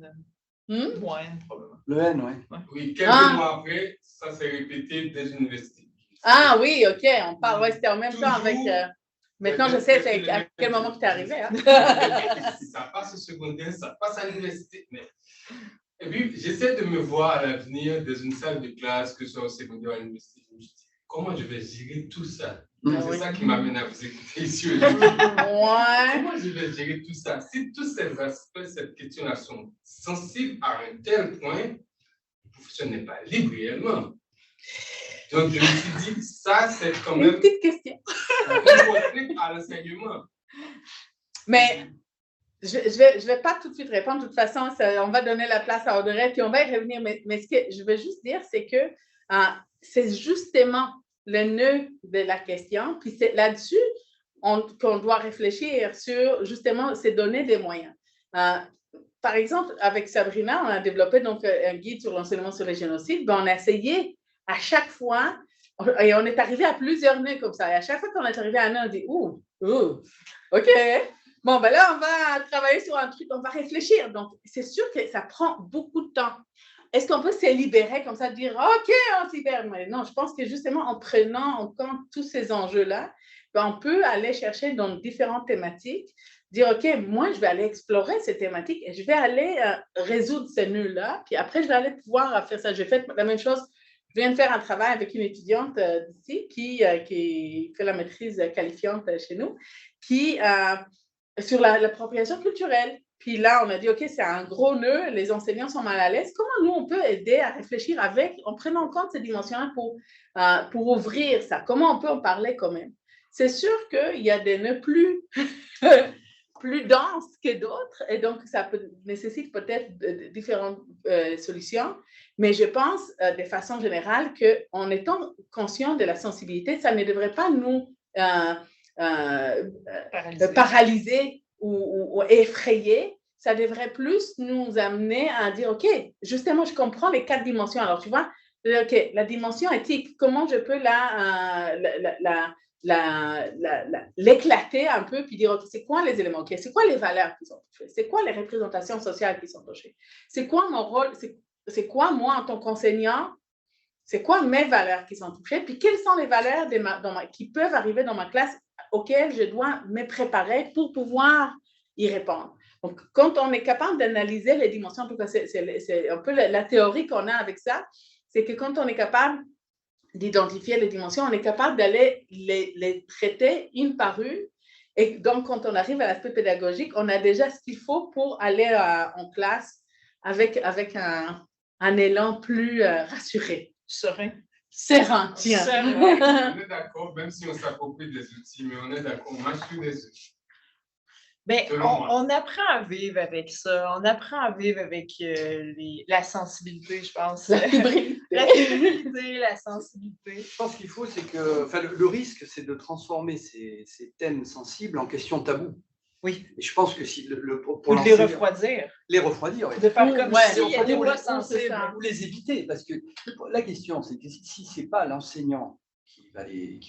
le N, oui. Oui, quelques mois après, ça s'est répété dans une université. Ah oui, OK, on parle, c'était en même temps avec... Maintenant, je sais à quel moment tu es arrivé. Ça passe au secondaire, ça passe à l'université. Et puis, j'essaie de me voir à l'avenir dans une salle de classe, que ce soit au secondaire ou à l'université. comment je vais gérer tout ça? Ah C'est oui. ça qui m'amène à vous écouter ici aujourd'hui. Ouais. Comment je vais gérer tout ça? Si tous ces aspects, cette question-là sont sensibles à un tel point, le professeur n'est pas libre réellement. Donc, je me suis dit, ça, c'est quand Une même petite question. un contrainte à l'enseignement. Mais je vais pas tout de suite répondre. De toute façon, on va donner la place à Audrey, puis on va y revenir. Mais ce que je veux juste dire, c'est que c'est justement le nœud de la question. Puis c'est là-dessus qu'on doit réfléchir sur, justement, c'est donner des moyens. Par exemple, avec Sabrina, on a développé donc un guide sur l'enseignement sur les génocides. Ben, on a essayé à chaque fois, et on est arrivé à plusieurs nœuds comme ça. Et à chaque fois qu'on est arrivé à un nœud, on dit OK. Bon, ben là, on va travailler sur un truc, on va réfléchir. Donc, c'est sûr que ça prend beaucoup de temps. Est-ce qu'on peut se libérer comme ça, dire OK, on se libère? Mais non, je pense que justement, en prenant en compte tous ces enjeux-là, ben, on peut aller chercher dans différentes thématiques, dire OK, moi, je vais aller explorer ces thématiques et je vais aller résoudre ces nœuds-là. Puis après, je vais aller pouvoir faire ça. J'ai fait la même chose. Je viens de faire un travail avec une étudiante d'ici qui fait la maîtrise qualifiante chez nous, sur l'appropriation culturelle. Puis là, on a dit, OK, c'est un gros nœud, les enseignants sont mal à l'aise. Comment nous, on peut aider à réfléchir en prenant en compte ces dimensions-là pour ouvrir ça? Comment on peut en parler quand même? C'est sûr qu'il y a des nœuds plus, plus denses que d'autres, et donc ça nécessite peut-être différentes solutions. Mais je pense, de façon générale, qu'en étant conscient de la sensibilité, ça ne devrait pas nous paralyser ou effrayer. Ça devrait plus nous amener à dire, OK, justement, je comprends les 4 dimensions. Alors, tu vois, OK, la dimension éthique, comment je peux l'éclater un peu, puis dire, OK, c'est quoi les éléments, OK, c'est quoi les valeurs qui sont touchées, c'est quoi les représentations sociales qui sont touchées, c'est quoi mon rôle, c'est quoi moi en tant qu'enseignant, c'est quoi mes valeurs qui sont touchées, puis quelles sont les valeurs qui peuvent arriver dans ma classe auxquelles je dois me préparer pour pouvoir y répondre. Donc, quand on est capable d'analyser les dimensions, en tout cas, c'est un peu la théorie qu'on a avec ça, c'est que quand on est capable d'identifier les dimensions, on est capable d'aller les traiter une par une. Et donc, quand on arrive à l'aspect pédagogique, on a déjà ce qu'il faut pour aller en classe avec un élan plus rassuré. Serein, tiens. On est d'accord, même si on s'approprie des outils, mais on est d'accord, on marche sur des outils. Bien, on apprend à vivre avec ça. On apprend à vivre avec la sensibilité, je pense. La fébrilité. La fébrilité, la sensibilité. Je pense qu'il faut, c'est que le risque, c'est de transformer ces thèmes sensibles en questions tabous. Oui. Et je pense que si pour les refroidir. Les refroidir, oui. De faire comme si il n'était pas sensible. Ou les éviter, parce que la question, c'est que si ce n'est pas l'enseignant qui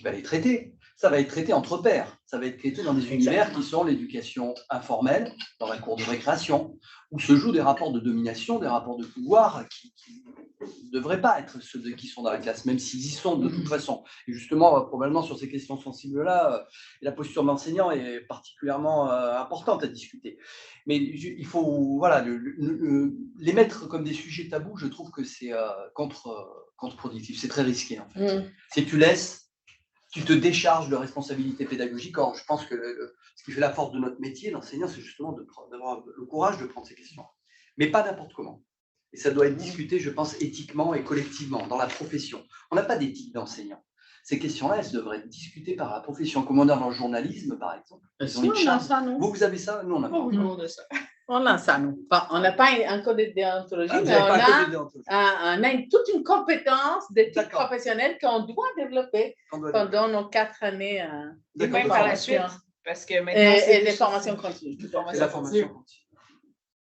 va les traiter, ça va être traité entre pairs. Ça va être traité dans des univers qui sont l'éducation informelle, dans la cour de récréation, où se jouent des rapports de domination, des rapports de pouvoir qui ne devraient pas être ceux qui sont dans la classe, même s'ils y sont de toute façon. Et justement, probablement sur ces questions sensibles-là, la posture de l'enseignant est particulièrement importante à discuter. Mais il faut les mettre comme des sujets tabous, je trouve que c'est contre-productif, c'est très risqué en fait. Si tu te décharges de responsabilités pédagogiques. Or, je pense que ce qui fait la force de notre métier d'enseignant, c'est justement d'avoir le courage de prendre ces questions. Mais pas n'importe comment. Et ça doit être discuté, je pense, éthiquement et collectivement, dans la profession. On n'a pas d'éthique d'enseignant. Ces questions-là, elles devraient être discutées par la profession. Comme on a dans le journalisme, par exemple. On a ça, nous. Vous avez ça? Nous, on n'a pas. On a ça, nous. Enfin, on n'a pas un code de déontologie, mais on a toute une compétence d'éthique professionnelle qu'on doit développer pendant nos 4 années. Et même par la suite, parce que maintenant, et les formations continues. Et la formation continue.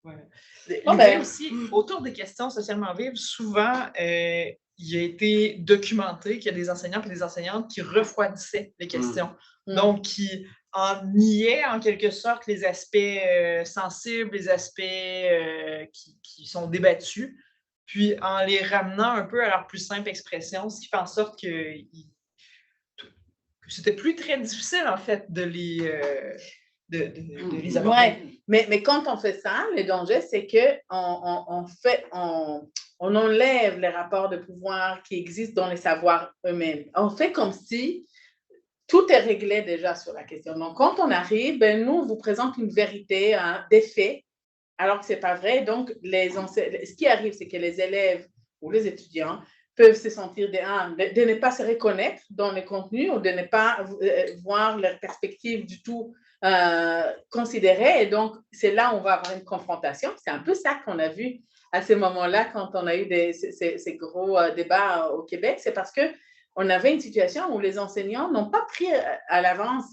Ouais. Aussi, autour des questions socialement vives, souvent, il a été documenté qu'il y a des enseignants et des enseignantes qui refroidissaient les questions. Donc, qui en niaient en quelque sorte les aspects sensibles, les aspects qui sont débattus, puis en les ramenant un peu à leur plus simple expression, ce qui fait en sorte que c'était plus très difficile, en fait, de de les aborder. Ouais, mais quand on fait ça, le danger, c'est qu'on on enlève les rapports de pouvoir qui existent dans les savoirs eux-mêmes. On fait comme si tout est réglé déjà sur la question. Donc, quand on arrive, nous, on vous présente une vérité, des faits, alors que ce n'est pas vrai. Donc, ce qui arrive, c'est que les élèves ou les étudiants peuvent se sentir de ne pas se reconnaître dans le contenu ou de ne pas voir leur perspective du tout considérée. Et donc, c'est là où on va avoir une confrontation. C'est un peu ça qu'on a vu à ce moment-là quand on a eu ces gros débats au Québec. C'est parce qu'on avait une situation où les enseignants n'ont pas pris à l'avance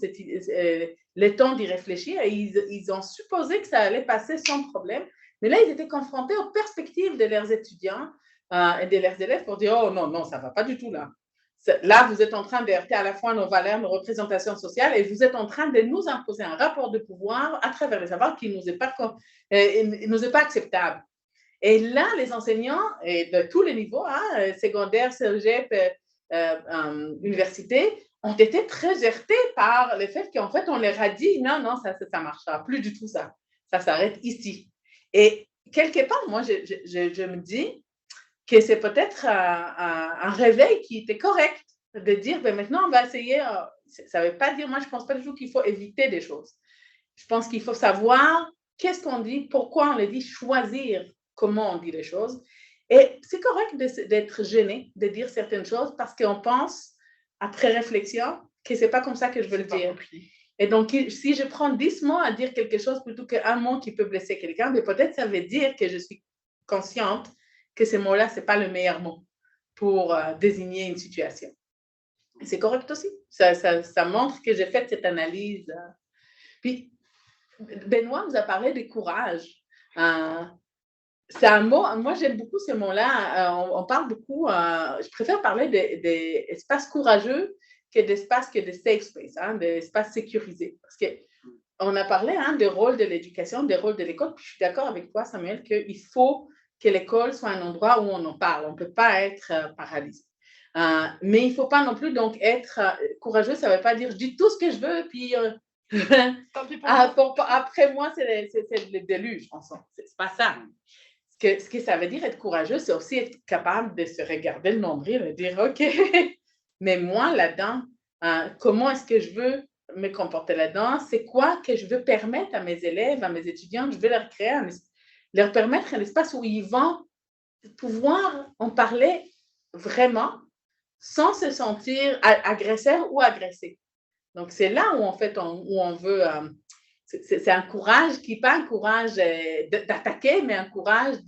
le temps d'y réfléchir et ils ont supposé que ça allait passer sans problème. Mais là, ils étaient confrontés aux perspectives de leurs étudiants et de leurs élèves pour dire « Oh non, ça ne va pas du tout là. Là, vous êtes en train de heurter à la fois nos valeurs, nos représentations sociales et vous êtes en train de nous imposer un rapport de pouvoir à travers les savoirs qui ne nous est pas acceptable. » Et là, les enseignants et de tous les niveaux, secondaire, cégep, université, ont été très heurtés par le fait qu'en fait, on leur a dit non, ça ne marchera plus du tout, ça s'arrête ici. Et quelque part, moi, je me dis que c'est peut-être un réveil qui était correct de dire, maintenant, on va essayer, ça ne veut pas dire, moi, je ne pense pas du tout qu'il faut éviter des choses. Je pense qu'il faut savoir qu'est-ce qu'on dit, pourquoi on les dit, choisir comment on dit les choses. Et c'est correct d'être gêné de dire certaines choses parce qu'on pense, après réflexion, que ce n'est pas comme ça que je veux le dire. Et donc, si je prends 10 mots à dire quelque chose plutôt qu'un mot qui peut blesser quelqu'un, mais peut-être ça veut dire que je suis consciente que ce mot-là, ce n'est pas le meilleur mot pour désigner une situation. Et c'est correct aussi. Ça montre que j'ai fait cette analyse. Puis, Benoît nous a parlé de courage. C'est un mot, moi j'aime beaucoup ce mot-là. On parle beaucoup, je préfère parler d'espace courageux que d'espace de safe space, d'espace sécurisé. Parce qu'on a parlé des rôles de l'éducation, des rôles de l'école. Puis je suis d'accord avec toi, Samuel, qu'il faut que l'école soit un endroit où on en parle. On ne peut pas être paralysé. Mais il ne faut pas non plus donc être courageux. Ça ne veut pas dire je dis tout ce que je veux, puis après moi, c'est le déluge. C'est pas ça. Ce que ça veut dire être courageux, c'est aussi être capable de se regarder le nombril et dire OK, mais moi là-dedans, comment est-ce que je veux me comporter là-dedans? C'est quoi que je veux permettre à mes élèves, à mes étudiants? Je veux leur créer, leur permettre un espace où ils vont pouvoir en parler vraiment sans se sentir agresseur ou agressé. Donc, c'est là où en fait où on veut. C'est un courage qui n'est pas un courage d'attaquer, mais un courage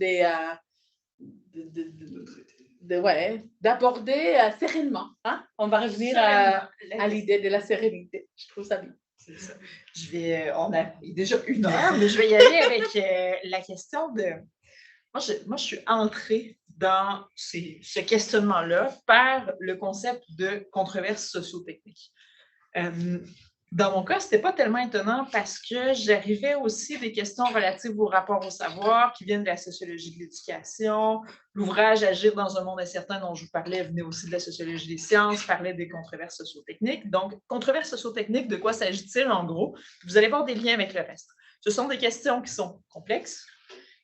d'aborder sereinement. On va revenir à l'idée de la sérénité. Je trouve ça bien. C'est ça. On a déjà 1 heure, mais je vais y aller avec la question de... Moi, je suis entrée dans ce questionnement-là par le concept de controverse socio-technique. Dans mon cas, ce n'était pas tellement étonnant parce que j'arrivais aussi des questions relatives au rapport au savoir qui viennent de la sociologie de l'éducation. L'ouvrage Agir dans un monde incertain dont je vous parlais venait aussi de la sociologie des sciences, parlait des controverses socio-techniques. Donc, controverses socio-techniques, de quoi s'agit-il en gros? Vous allez voir des liens avec le reste. Ce sont des questions qui sont complexes,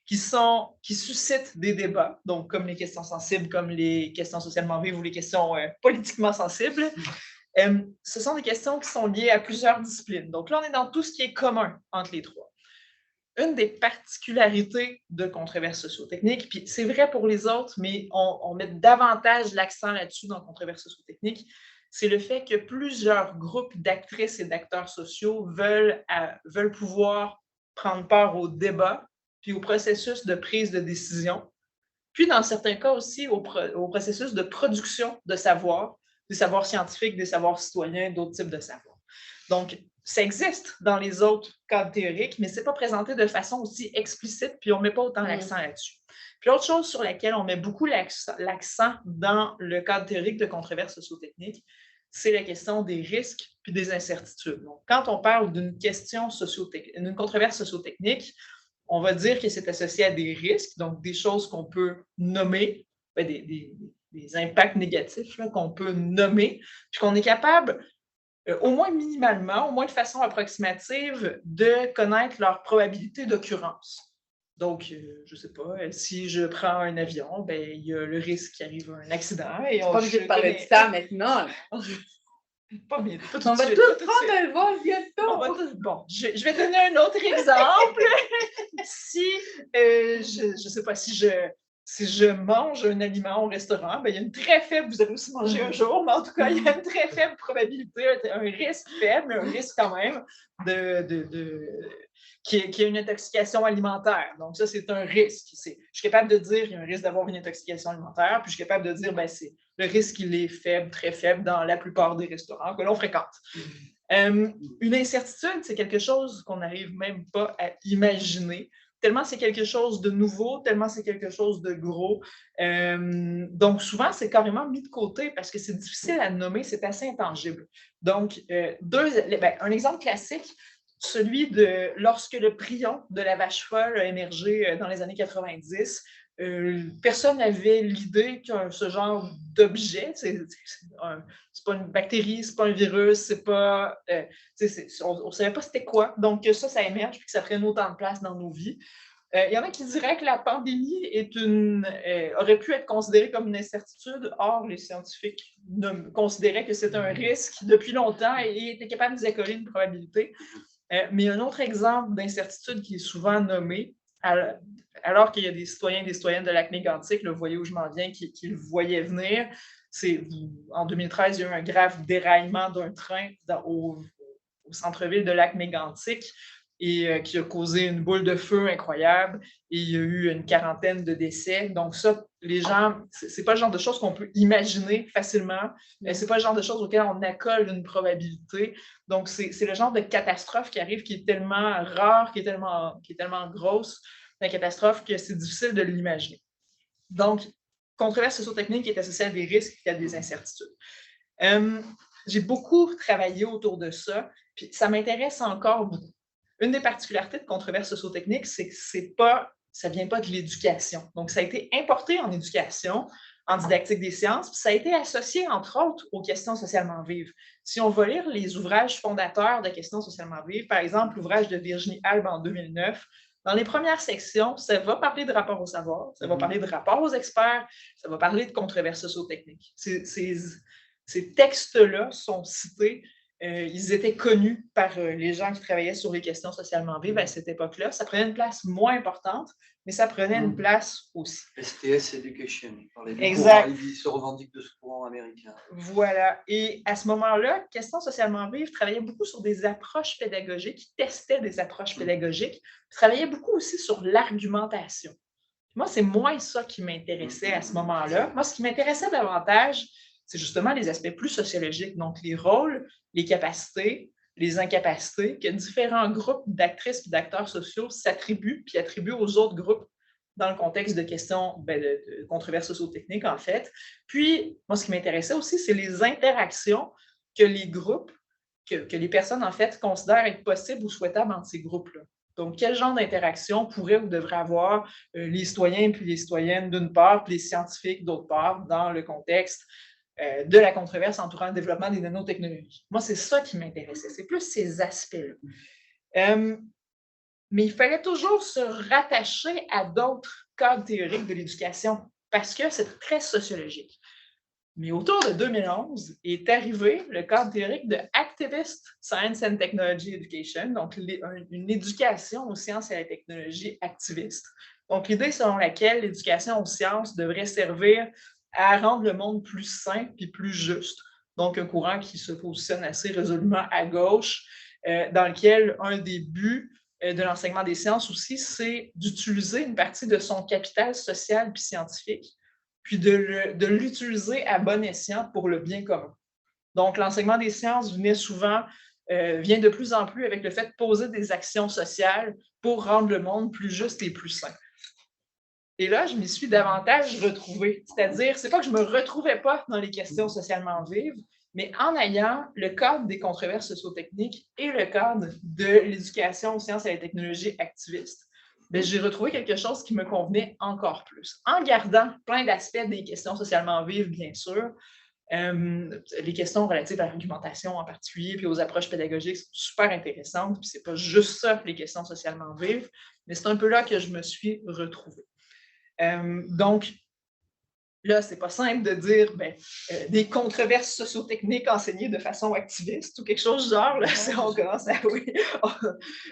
qui suscitent des débats, donc comme les questions sensibles, comme les questions socialement vives ou les questions politiquement sensibles. Ce sont des questions qui sont liées à plusieurs disciplines. Donc là, on est dans tout ce qui est commun entre les trois. Une des particularités de controverses socio-techniques, puis c'est vrai pour les autres, mais on met davantage l'accent là-dessus dans controverses socio-techniques, c'est le fait que plusieurs groupes d'actrices et d'acteurs sociaux veulent pouvoir prendre part au débat, puis au processus de prise de décision, puis dans certains cas aussi au processus de production de savoir, des savoirs scientifiques, des savoirs citoyens, d'autres types de savoirs. Donc, ça existe dans les autres cadres théoriques, mais ce n'est pas présenté de façon aussi explicite, puis on ne met pas autant l'accent là-dessus. Puis l'autre chose sur laquelle on met beaucoup l'accent dans le cadre théorique de controverses socio-techniques, c'est la question des risques puis des incertitudes. Donc, quand on parle d'une controverse socio-technique, on va dire que c'est associé à des risques, donc des choses qu'on peut nommer, des impacts négatifs qu'on peut nommer, puis qu'on est capable au moins minimalement, au moins de façon approximative, de connaître leur probabilité d'occurrence. Donc, je ne sais pas, si je prends un avion, ben, il y a le risque qu'il arrive un accident. Et on pas obligé de parler de ça maintenant. Pas bien, pas tout on de va suite, tous prendre un vol bientôt. Bon, je vais donner un autre exemple. Si, je ne sais pas, si je mange un aliment au restaurant, ben, il y a une très faible, vous allez aussi manger un jour, mais en tout cas, il y a une très faible probabilité, un risque faible, mais un risque quand même qu'il y ait une intoxication alimentaire. Donc, ça, c'est un risque. Je suis capable de dire qu'il y a un risque d'avoir une intoxication alimentaire, puis je suis capable de dire, ben, le risque, il est faible, très faible dans la plupart des restaurants que l'on fréquente. Une incertitude, c'est quelque chose qu'on n'arrive même pas à imaginer. Tellement c'est quelque chose de nouveau, tellement c'est quelque chose de gros. Donc, souvent, c'est carrément mis de côté parce que c'est difficile à nommer, c'est assez intangible. Donc, un exemple classique, celui de lorsque le prion de la vache folle a émergé dans les années 90, personne n'avait l'idée que ce genre d'objet, c'est pas une bactérie, c'est pas un virus, c'est pas. On ne savait pas c'était quoi. Donc, ça émerge et que ça prenne autant de place dans nos vies. Il y en a qui diraient que la pandémie aurait pu être considérée comme une incertitude. Or, les scientifiques considéraient que c'est un risque depuis longtemps et étaient capables de nous accoler une probabilité. Mais un autre exemple d'incertitude qui est souvent nommé, alors qu'il y a des citoyens et des citoyennes de Lac-Mégantic, vous voyez où je m'en viens, qui le voyaient venir, en 2013, il y a eu un grave déraillement d'un train au centre-ville de Lac-Mégantic et qui a causé une boule de feu incroyable et il y a eu une quarantaine de décès. Donc ça, les gens, c'est pas le genre de choses qu'on peut imaginer facilement. C'est pas le genre de choses auxquelles on accole une probabilité. Donc c'est le genre de catastrophe qui arrive qui est tellement rare, qui est tellement grosse, la catastrophe que c'est difficile de l'imaginer. Donc, controverse socio-technique est associée à des risques et à des incertitudes. J'ai beaucoup travaillé autour de ça, puis ça m'intéresse encore beaucoup. Une des particularités de controverse socio-technique, c'est que ça ne vient pas de l'éducation. Donc, ça a été importé en éducation, en didactique des sciences, puis ça a été associé, entre autres, aux questions socialement vives. Si on va lire les ouvrages fondateurs de questions socialement vives, par exemple, l'ouvrage de Virginie Albe en 2009, dans les premières sections, ça va parler de rapport au savoir, ça va parler de rapport aux experts, ça va parler de controverses socio-techniques. Ces textes-là sont cités. Ils étaient connus par les gens qui travaillaient sur les questions socialement vives à cette époque-là. Ça prenait une place moins importante, mais ça prenait une place aussi. STS Education, exact. Ils se revendiquent de ce courant américain. Voilà. Et à ce moment-là, Questions socialement vives travaillait beaucoup sur des approches pédagogiques, testaient des approches pédagogiques, travaillait beaucoup aussi sur l'argumentation. Moi, c'est moins ça qui m'intéressait à ce moment-là. Moi, ce qui m'intéressait davantage, c'est justement les aspects plus sociologiques, donc les rôles, les capacités, les incapacités que différents groupes d'actrices et d'acteurs sociaux s'attribuent puis attribuent aux autres groupes dans le contexte de questions de controverses socio-techniques, en fait. Puis, moi, ce qui m'intéressait aussi, c'est les interactions que les groupes, que les personnes, en fait, considèrent être possibles ou souhaitables entre ces groupes-là. Donc, quel genre d'interaction pourraient ou devraient avoir les citoyens puis les citoyennes d'une part, puis les scientifiques d'autre part, dans le contexte de la controverse entourant le développement des nanotechnologies. Moi, c'est ça qui m'intéressait, c'est plus ces aspects-là. Mais il fallait toujours se rattacher à d'autres cadres théoriques de l'éducation parce que c'est très sociologique. Mais autour de 2011 est arrivé le cadre théorique de Activist Science and Technology Education, donc une éducation aux sciences et à la technologie activiste. Donc, l'idée selon laquelle l'éducation aux sciences devrait servir à rendre le monde plus sain et plus juste. Donc, un courant qui se positionne assez résolument à gauche, dans lequel un des buts de l'enseignement des sciences aussi, c'est d'utiliser une partie de son capital social puis scientifique, puis de l'utiliser à bon escient pour le bien commun. Donc, l'enseignement des sciences vient de plus en plus avec le fait de poser des actions sociales pour rendre le monde plus juste et plus sain. Et là, je m'y suis davantage retrouvée. C'est-à-dire, c'est pas que je me retrouvais pas dans les questions socialement vives, mais en ayant le cadre des controverses socio-techniques et le cadre de l'éducation aux sciences et à la technologie activiste, j'ai retrouvé quelque chose qui me convenait encore plus. En gardant plein d'aspects des questions socialement vives, bien sûr, Les questions relatives à l'argumentation en particulier, puis aux approches pédagogiques, c'est super intéressantes. Puis c'est pas juste ça, les questions socialement vives, mais c'est un peu là que je me suis retrouvée. Donc, là, c'est pas simple de dire des controverses sociotechniques enseignées de façon activiste ou quelque chose du genre. Là, on commence à... Oui.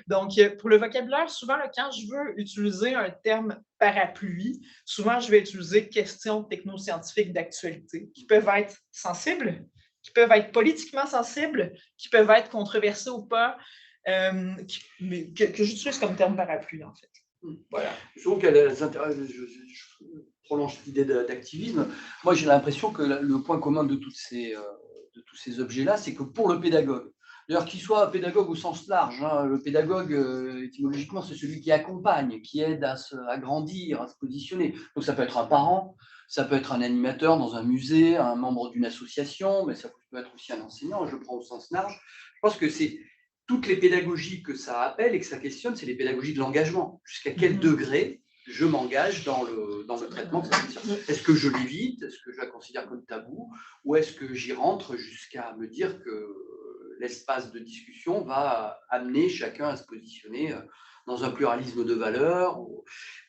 Donc, pour le vocabulaire, souvent, là, quand je veux utiliser un terme parapluie, souvent, je vais utiliser questions technoscientifiques d'actualité qui peuvent être sensibles, qui peuvent être politiquement sensibles, qui peuvent être controversées ou pas, mais que j'utilise comme terme parapluie, en fait. Voilà. Je trouve qu'elles je prolonge l'idée d'activisme. Moi, j'ai l'impression que le point commun de tous ces objets-là, c'est que pour le pédagogue, d'ailleurs, qu'il soit pédagogue au sens large, hein, le pédagogue, étymologiquement, c'est celui qui accompagne, qui aide à grandir, à se positionner. Donc, ça peut être un parent, ça peut être un animateur dans un musée, un membre d'une association, mais ça peut être aussi un enseignant, je le prends au sens large. Je pense que c'est toutes les pédagogies que ça appelle et que ça questionne, c'est les pédagogies de l'engagement. Jusqu'à quel degré je m'engage dans le traitement de cette question. Est-ce que je l'évite? Est-ce que je la considère comme tabou? Ou est-ce que j'y rentre jusqu'à me dire que l'espace de discussion va amener chacun à se positionner dans un pluralisme de valeurs?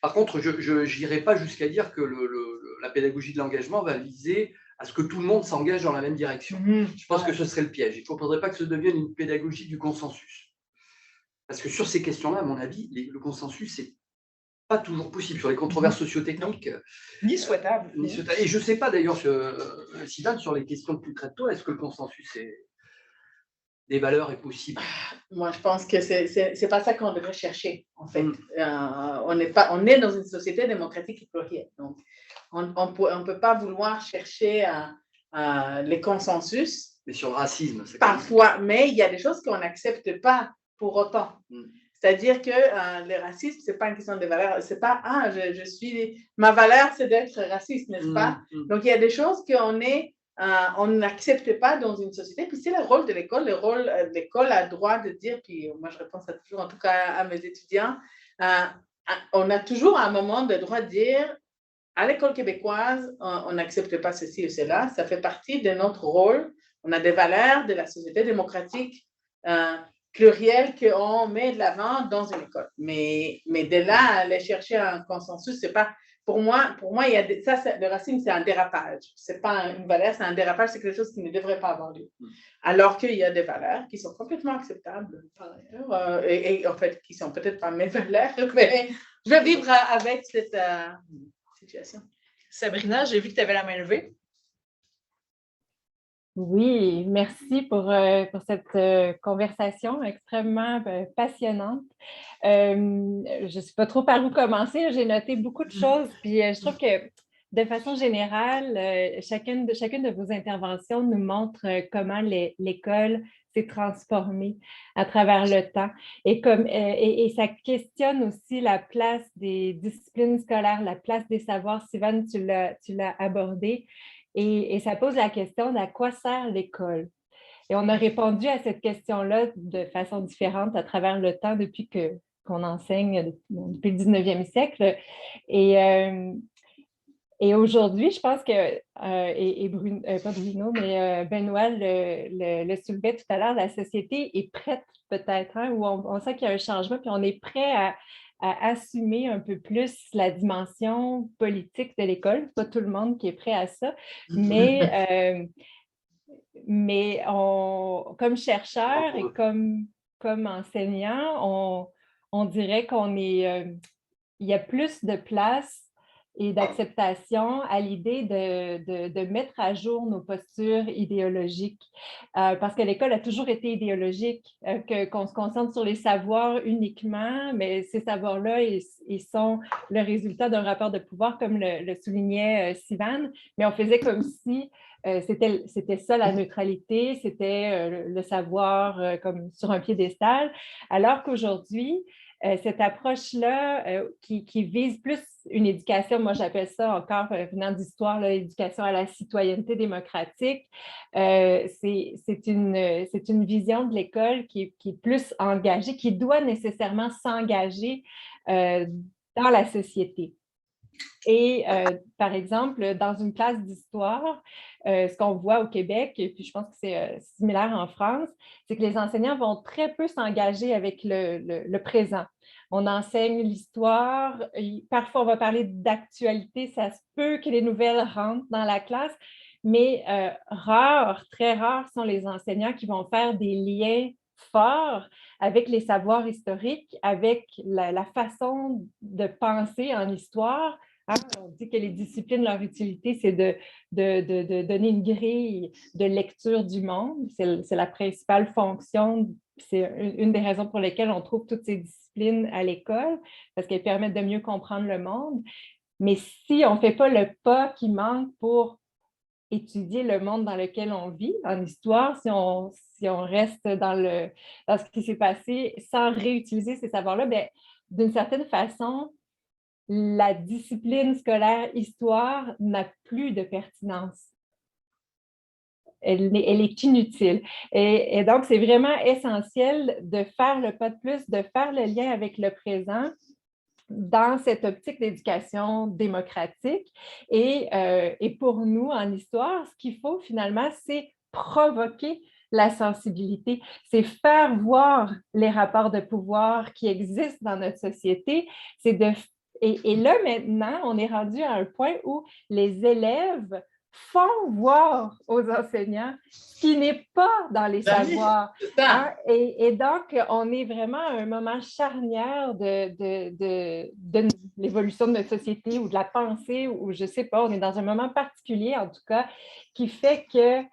Par contre, je n'irai pas jusqu'à dire que la pédagogie de l'engagement va viser à ce que tout le monde s'engage dans la même direction. Je pense que ce serait le piège. Il ne faudrait pas que ce devienne une pédagogie du consensus. Parce que sur ces questions-là, à mon avis, le consensus, c'est pas toujours possible. Sur les controverses sociotechniques. Ni souhaitable. Et je ne sais pas d'ailleurs, Sylvain, sur les questions que tu traites toi, est-ce que le consensus des valeurs est possible? Moi, je pense que c'est pas ça qu'on devrait chercher, en fait. On est dans une société démocratique et plurielle. Donc, on ne peut pas vouloir chercher les consensus. Mais sur le racisme, c'est parfois, mais il y a des choses qu'on n'accepte pas pour autant. C'est-à-dire que le racisme, ce n'est pas une question de valeur. Ce n'est pas, ma valeur, c'est d'être raciste, n'est-ce pas? Donc, il y a des choses on n'accepte pas dans une société. Puis c'est le rôle de l'école. L'école a le droit de dire, puis moi je réponds ça toujours, en tout cas à mes étudiants, on a toujours un moment de droit de dire, à l'école québécoise, on n'accepte pas ceci ou cela. Ça fait partie de notre rôle. On a des valeurs de la société démocratique plurielle qu'on met de l'avant dans une école. Mais de là à aller chercher un consensus, c'est pas... Pour moi, il y a le racisme, c'est un dérapage. C'est pas une valeur, c'est un dérapage, c'est quelque chose qui ne devrait pas avoir lieu. Alors qu'il y a des valeurs qui sont complètement acceptables par ailleurs, et en fait, qui sont peut-être pas mes valeurs, mais je vais vivre avec cette situation. Sabrina, j'ai vu que tu avais la main levée. Oui, merci pour cette conversation extrêmement passionnante. Je ne sais pas trop par où commencer. J'ai noté beaucoup de choses, puis je trouve que de façon générale, chacune de vos interventions nous montre comment l'école s'est transformée à travers le temps et ça questionne aussi la place des disciplines scolaires, la place des savoirs. Sylvain, tu l'as abordé. Et ça pose la question d'à quoi sert l'école? Et on a répondu à cette question-là de façon différente à travers le temps depuis qu'on enseigne depuis le 19e siècle. Et aujourd'hui, je pense que, pas Bruno, mais Benoît le soulevait tout à l'heure, la société est prête peut-être, hein, où on sent qu'il y a un changement, puis on est prêt à assumer un peu plus la dimension politique de l'école. Pas tout le monde qui est prêt à ça, mais comme chercheurs et comme enseignants, on dirait il y a plus de place et d'acceptation à l'idée de mettre à jour nos postures idéologiques. Parce que l'école a toujours été idéologique, qu'on se concentre sur les savoirs uniquement, mais ces savoirs-là, ils sont le résultat d'un rapport de pouvoir, comme le soulignait Sivan, mais on faisait comme si c'était ça la neutralité, c'était le savoir comme sur un piédestal, alors qu'aujourd'hui, cette approche-là qui vise plus une éducation, moi j'appelle ça encore, venant d'histoire, l'éducation à la citoyenneté démocratique, c'est une vision de l'école qui est plus engagée, qui doit nécessairement s'engager dans la société. Et par exemple, dans une classe d'histoire, ce qu'on voit au Québec, et puis je pense que c'est similaire en France, c'est que les enseignants vont très peu s'engager avec le présent. On enseigne l'histoire, parfois on va parler d'actualité, ça se peut que les nouvelles rentrent dans la classe, mais rares, très rares sont les enseignants qui vont faire des liens forts avec les savoirs historiques, avec la façon de penser en histoire. Hein, on dit que les disciplines, leur utilité, c'est de donner une grille de lecture du monde. C'est la principale fonction. C'est une des raisons pour lesquelles on trouve toutes ces disciplines à l'école, parce qu'elles permettent de mieux comprendre le monde. Mais si on ne fait pas le pas qui manque pour étudier le monde dans lequel on vit, en histoire, si on reste dans ce qui s'est passé sans réutiliser ces savoirs-là, bien, d'une certaine façon, la discipline scolaire histoire n'a plus de pertinence. Elle est inutile. Et donc, c'est vraiment essentiel de faire le pas de plus, de faire le lien avec le présent dans cette optique d'éducation démocratique. Et pour nous, en histoire, ce qu'il faut finalement, c'est provoquer la sensibilité, c'est faire voir les rapports de pouvoir qui existent dans notre société, c'est et là, maintenant, on est rendu à un point où les élèves font voir aux enseignants ce qui n'est pas dans les savoirs. Hein? Et donc, on est vraiment à un moment charnière de l'évolution de notre société ou de la pensée, ou je ne sais pas, on est dans un moment particulier, en tout cas, qui fait que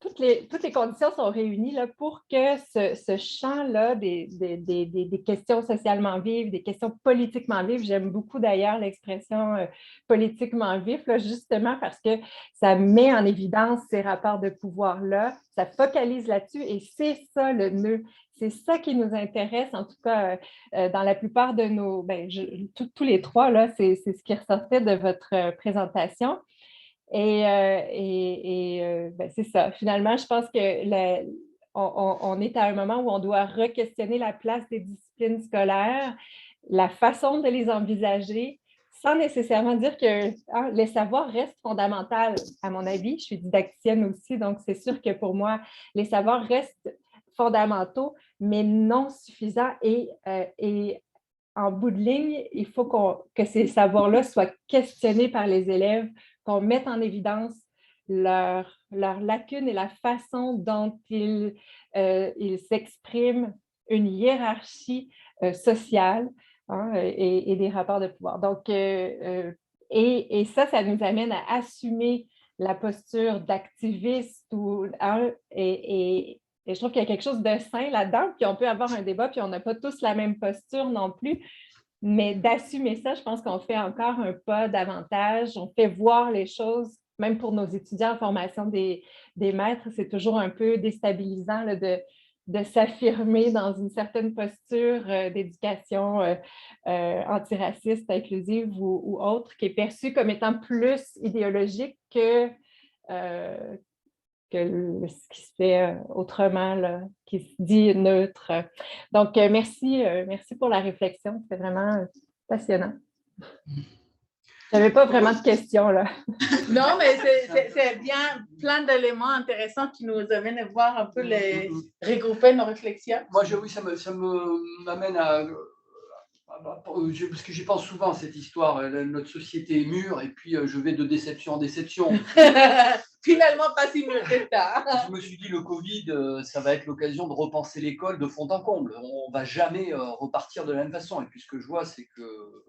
toutes les conditions sont réunies là, pour que ce champ-là des questions socialement vives, des questions politiquement vives, j'aime beaucoup d'ailleurs l'expression politiquement vif, là, justement parce que ça met en évidence ces rapports de pouvoir-là, ça focalise là-dessus et c'est ça le nœud. C'est ça qui nous intéresse, en tout cas, dans la plupart de nos... tous les trois, là, c'est ce qui ressortait de votre présentation. C'est ça. Finalement, je pense que on est à un moment où on doit re-questionner la place des disciplines scolaires, la façon de les envisager, sans nécessairement dire que les savoirs restent fondamentaux, à mon avis. Je suis didacticienne aussi, donc c'est sûr que pour moi, les savoirs restent fondamentaux, mais non suffisants. Et en bout de ligne, il faut que ces savoirs-là soient questionnés par les élèves, qu'on mette en évidence leurs lacunes et la façon dont ils s'expriment une hiérarchie sociale et des rapports de pouvoir. Donc, et ça nous amène à assumer la posture d'activiste et je trouve qu'il y a quelque chose de sain là-dedans, puis on peut avoir un débat, puis on n'a pas tous la même posture non plus, mais d'assumer ça, je pense qu'on fait encore un pas davantage, on fait voir les choses, même pour nos étudiants en formation des maîtres, c'est toujours un peu déstabilisant là, de s'affirmer dans une certaine posture d'éducation antiraciste, inclusive ou autre, qui est perçue comme étant plus idéologique que ce qui se fait autrement, là, qui se dit neutre. Donc, merci pour la réflexion. C'était vraiment passionnant. Je n'avais pas vraiment de questions, là. Non, mais c'est bien plein d'éléments intéressants qui nous amènent à voir un peu regrouper nos réflexions. Moi, oui, ça m'amène à... Parce que j'y pense souvent à cette histoire, notre société est mûre et puis je vais de déception en déception. Finalement, pas si mûr que ça. Je me suis dit, le Covid, ça va être l'occasion de repenser l'école de fond en comble. On ne va jamais repartir de la même façon. Et puis ce que je vois, c'est que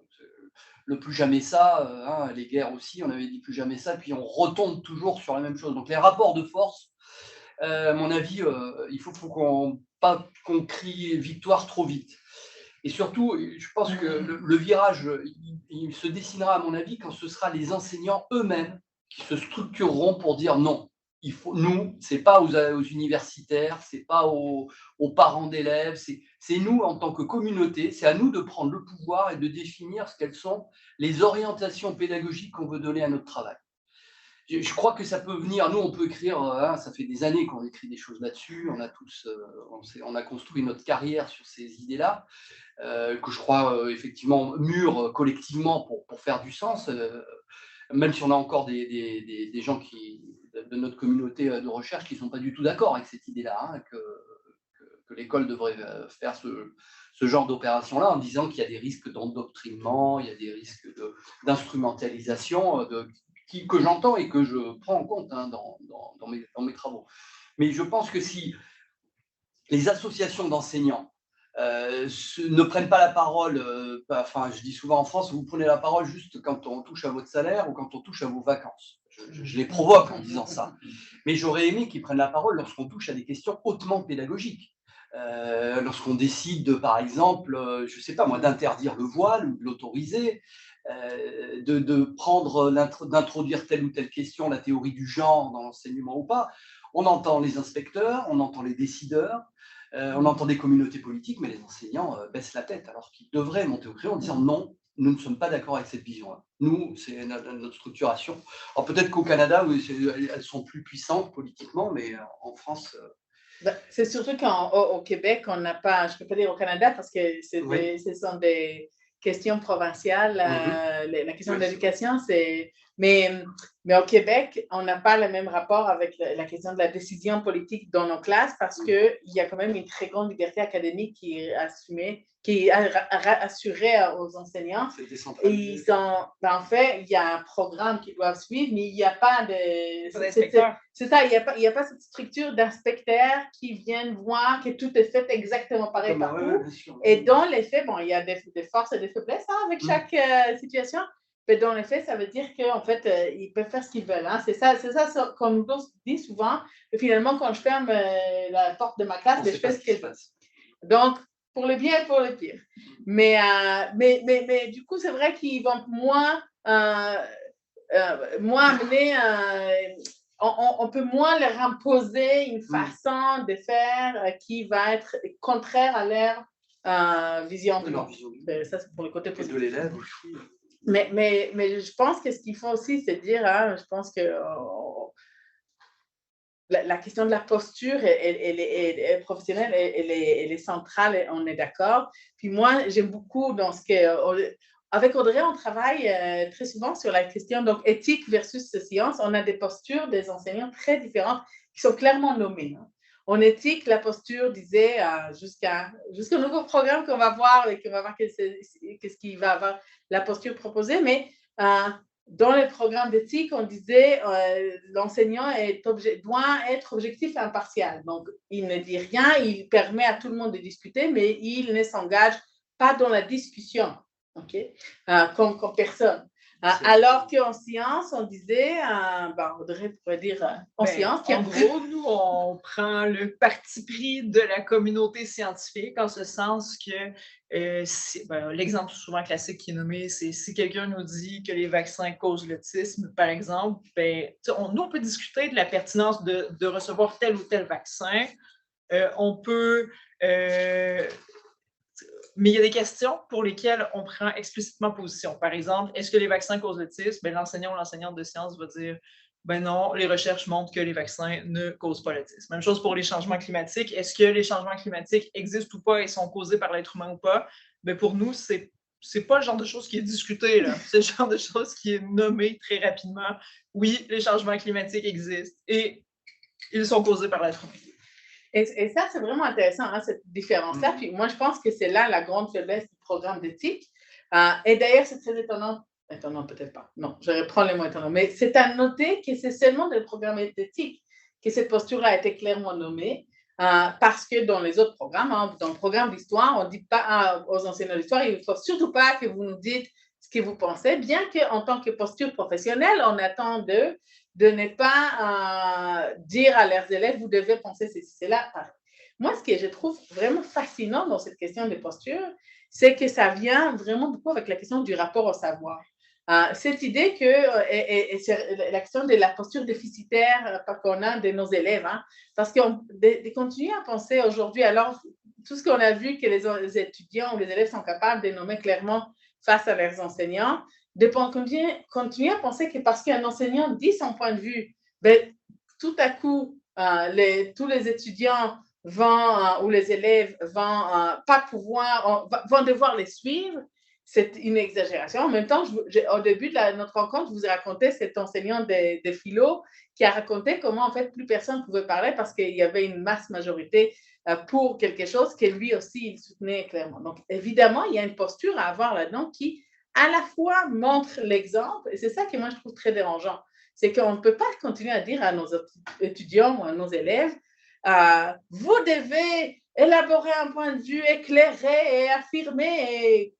le plus jamais ça, les guerres aussi, on avait dit plus jamais ça, puis on retombe toujours sur la même chose. Donc les rapports de force, à mon avis, il faut pas qu'on crie victoire trop vite. Et surtout, je pense que le virage, il se dessinera, à mon avis, quand ce sera les enseignants eux-mêmes qui se structureront pour dire non. Nous, ce n'est pas aux universitaires, ce n'est pas aux parents d'élèves, c'est nous en tant que communauté, c'est à nous de prendre le pouvoir et de définir quelles sont les orientations pédagogiques qu'on veut donner à notre travail. je crois que ça peut venir. Nous, on peut écrire, ça fait des années qu'on écrit des choses là-dessus. On a tous, on a construit notre carrière sur ces idées-là, que je crois effectivement mûres collectivement pour faire du sens. Même si on a encore des gens de notre communauté de recherche qui ne sont pas du tout d'accord avec cette idée-là, que l'école devrait faire ce genre d'opération-là, en disant qu'il y a des risques d'endoctrinement, il y a des risques d'instrumentalisation, que j'entends et que je prends en compte dans mes travaux. Mais je pense que si les associations d'enseignants ne prennent pas la parole, enfin, je dis souvent en France, vous prenez la parole juste quand on touche à votre salaire ou quand on touche à vos vacances. Je les provoque en disant ça. Mais j'aurais aimé qu'ils prennent la parole lorsqu'on touche à des questions hautement pédagogiques. Lorsqu'on décide, par exemple, je ne sais pas moi, d'interdire le voile ou de l'autoriser, d'introduire telle ou telle question, la théorie du genre dans l'enseignement ou pas, on entend les inspecteurs, on entend les décideurs, on entend des communautés politiques, mais les enseignants baissent la tête alors qu'ils devraient monter au créneau en disant non, nous ne sommes pas d'accord avec cette vision-là. Nous, c'est notre structuration. Alors peut-être qu'au Canada, elles sont plus puissantes politiquement, mais en France… C'est surtout qu'au Québec, on n'a pas, je ne peux pas dire au Canada parce que ce sont des questions provinciales. La question de l'éducation, c'est… Mais au Québec, on n'a pas le même rapport avec la question de la décision politique dans nos classes parce qu'il y a quand même une très grande liberté académique qui est assurée aux enseignants. Et ils ont, en fait, il y a un programme qu'ils doivent suivre, mais il n'y a pas de… C'est ça, il n'y a pas cette structure d'inspecteurs qui viennent voir que tout est fait exactement pareil partout. Et dans les faits, bon, il y a des forces et des faiblesses avec chaque situation. Mais dans les faits, ça veut dire qu'en fait, ils peuvent faire ce qu'ils veulent. C'est ça, comme on dit souvent. Et finalement, quand je ferme la porte de ma classe, je fais ce qu'elle veut. Donc, pour le bien et pour le pire. Mais du coup, c'est vrai qu'ils vont moins amener… on peut moins leur imposer une façon de faire qui va être contraire à leur vision de leur vision. Ça, c'est pour le côté positif. De l'élève aussi. Mais je pense que ce qu'il faut aussi, c'est dire, je pense que la question de la posture professionnelle, elle est centrale, on est d'accord. Puis moi, j'aime beaucoup dans ce que… Avec Audrey, on travaille très souvent sur la question donc, éthique versus science. On a des postures des enseignants très différentes qui sont clairement nommées. En éthique, la posture disait jusqu'au nouveau programme qu'on va voir et qu'on va voir qu'est-ce qui va avoir la posture proposée, mais dans les programmes d'éthique, on disait l'enseignant doit être objectif et impartial. Donc, il ne dit rien, il permet à tout le monde de discuter, mais il ne s'engage pas dans la discussion, comme personne. Alors qu'en science, on disait, Audrey pourrait dire en science… En gros, nous, on prend le parti pris de la communauté scientifique, en ce sens que l'exemple souvent classique qui est nommé, c'est si quelqu'un nous dit que les vaccins causent l'autisme, par exemple, nous, on peut discuter de la pertinence de recevoir tel ou tel vaccin. On peut… mais il y a des questions pour lesquelles on prend explicitement position. Par exemple, est-ce que les vaccins causent l'autisme? L'enseignant ou l'enseignante de sciences va dire non, les recherches montrent que les vaccins ne causent pas l'autisme. Même chose pour les changements climatiques. Est-ce que les changements climatiques existent ou pas et sont causés par l'être humain ou pas? Pour nous, c'est pas le genre de choses qui est discuté, là. C'est le genre de choses qui est nommé très rapidement. Oui, les changements climatiques existent et ils sont causés par l'être humain. Et ça, c'est vraiment intéressant, cette différence-là. Puis moi, je pense que c'est là la grande faiblesse du programme d'éthique. Et d'ailleurs, c'est très étonnant peut-être pas. Non, je reprends les mots étonnants. Mais c'est à noter que c'est seulement dans le programme d'éthique que cette posture-là a été clairement nommée. Parce que dans les autres programmes, dans le programme d'histoire, on ne dit pas aux enseignants d'histoire, il ne faut surtout pas que vous nous dites ce que vous pensez, bien qu'en tant que posture professionnelle, on attend d'eux de ne pas dire à leurs élèves, vous devez penser ceci, cela. Moi, ce que je trouve vraiment fascinant dans cette question des postures, c'est que ça vient vraiment beaucoup avec la question du rapport au savoir. Cette idée que c'est la question de la posture déficitaire qu'on a de nos élèves, parce qu'on continue à penser aujourd'hui, alors tout ce qu'on a vu que les étudiants ou les élèves sont capables de nommer clairement face à leurs enseignants, de continuer à penser que parce qu'un enseignant dit son point de vue, ben, tout à coup, tous les étudiants ou les élèves vont devoir les suivre, c'est une exagération. En même temps, au début de notre rencontre, je vous ai raconté cet enseignant de philo qui a raconté comment, en fait, plus personne ne pouvait parler parce qu'il y avait une masse majorité pour quelque chose que lui aussi, il soutenait clairement. Donc, évidemment, il y a une posture à avoir là-dedans qui, à la fois, montre l'exemple, et c'est ça que moi, je trouve très dérangeant. C'est qu'on ne peut pas continuer à dire à nos étudiants ou à nos élèves, vous devez élaborer un point de vue éclairé et affirmé et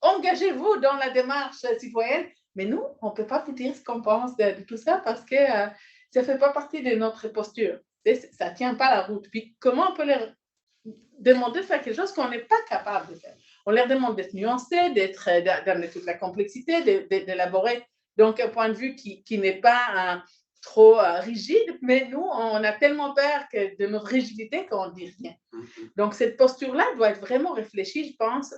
engagez-vous dans la démarche citoyenne. Mais nous, on ne peut pas vous dire ce qu'on pense de tout ça parce que ça ne fait pas partie de notre posture. Ça ne tient pas la route. Puis comment on peut leur demander de faire quelque chose qu'on n'est pas capable de faire? On leur demande d'être nuancés, d'amener toute la complexité, d'élaborer donc un point de vue qui n'est pas trop rigide, mais nous, on a tellement peur de notre rigidité qu'on ne dit rien. Donc, cette posture-là doit être vraiment réfléchie, je pense,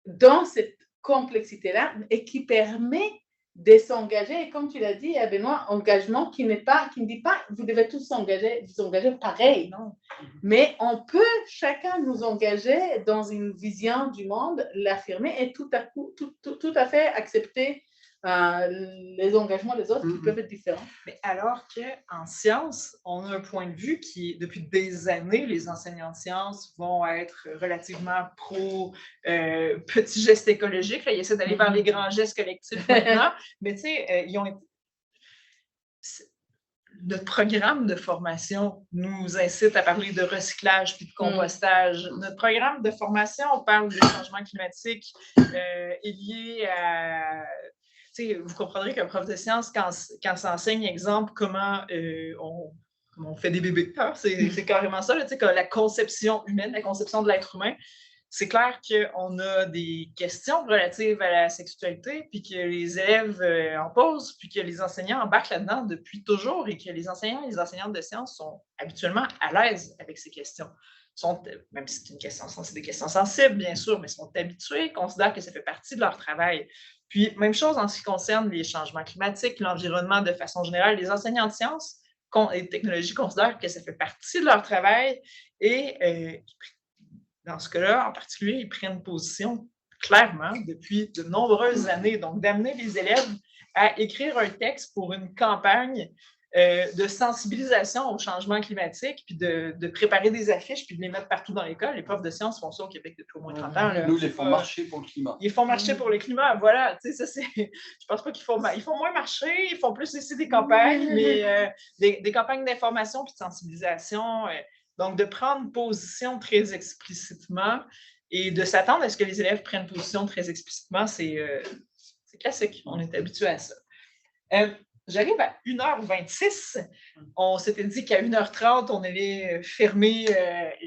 dans cette complexité-là et qui permet de s'engager. Et comme tu l'as dit, Benoît, engagement qui ne dit pas vous devez tous vous engager pareil, non. Mais on peut chacun nous engager dans une vision du monde, l'affirmer et tout à fait accepter les engagements des autres qui peuvent être différents. Mais alors qu'en sciences, on a un point de vue qui, depuis des années, les enseignants de sciences vont être relativement pro petits gestes écologiques. Là, ils essaient d'aller vers les grands gestes collectifs maintenant, mais tu sais, notre programme de formation nous incite à parler de recyclage puis de compostage. Notre programme de formation, on parle des changements climatiques liés à... Vous comprendrez qu'un prof de sciences, quand s'enseigne, exemple, comment on fait des bébés, c'est carrément ça, là, la conception humaine, la conception de l'être humain, c'est clair qu'on a des questions relatives à la sexualité, puis que les élèves en posent, puis que les enseignants embarquent là-dedans depuis toujours, et que les enseignants et les enseignantes de sciences sont habituellement à l'aise avec ces questions. Même si c'est des questions sensibles, bien sûr, mais sont habitués, considèrent que ça fait partie de leur travail. Puis, même chose en ce qui concerne les changements climatiques, l'environnement de façon générale, les enseignants de sciences et de technologie considèrent que ça fait partie de leur travail et dans ce cas-là, en particulier, ils prennent position clairement depuis de nombreuses années. Donc, d'amener les élèves à écrire un texte pour une campagne de sensibilisation au changement climatique, puis de préparer des affiches, puis de les mettre partout dans l'école. Les profs de sciences font ça au Québec depuis au moins 30 ans. Là. Nous, ils font marcher pour le climat. Ils font marcher pour le climat, voilà. Tu sais, ça, je pense pas qu'ils font... Ils font moins marcher, ils font plus ici des campagnes, mais des campagnes d'information puis de sensibilisation. Donc, de prendre position très explicitement et de s'attendre à ce que les élèves prennent position très explicitement, c'est classique. On est habitué à ça. J'arrive à 1h26. On s'était dit qu'à 1h30, on allait fermer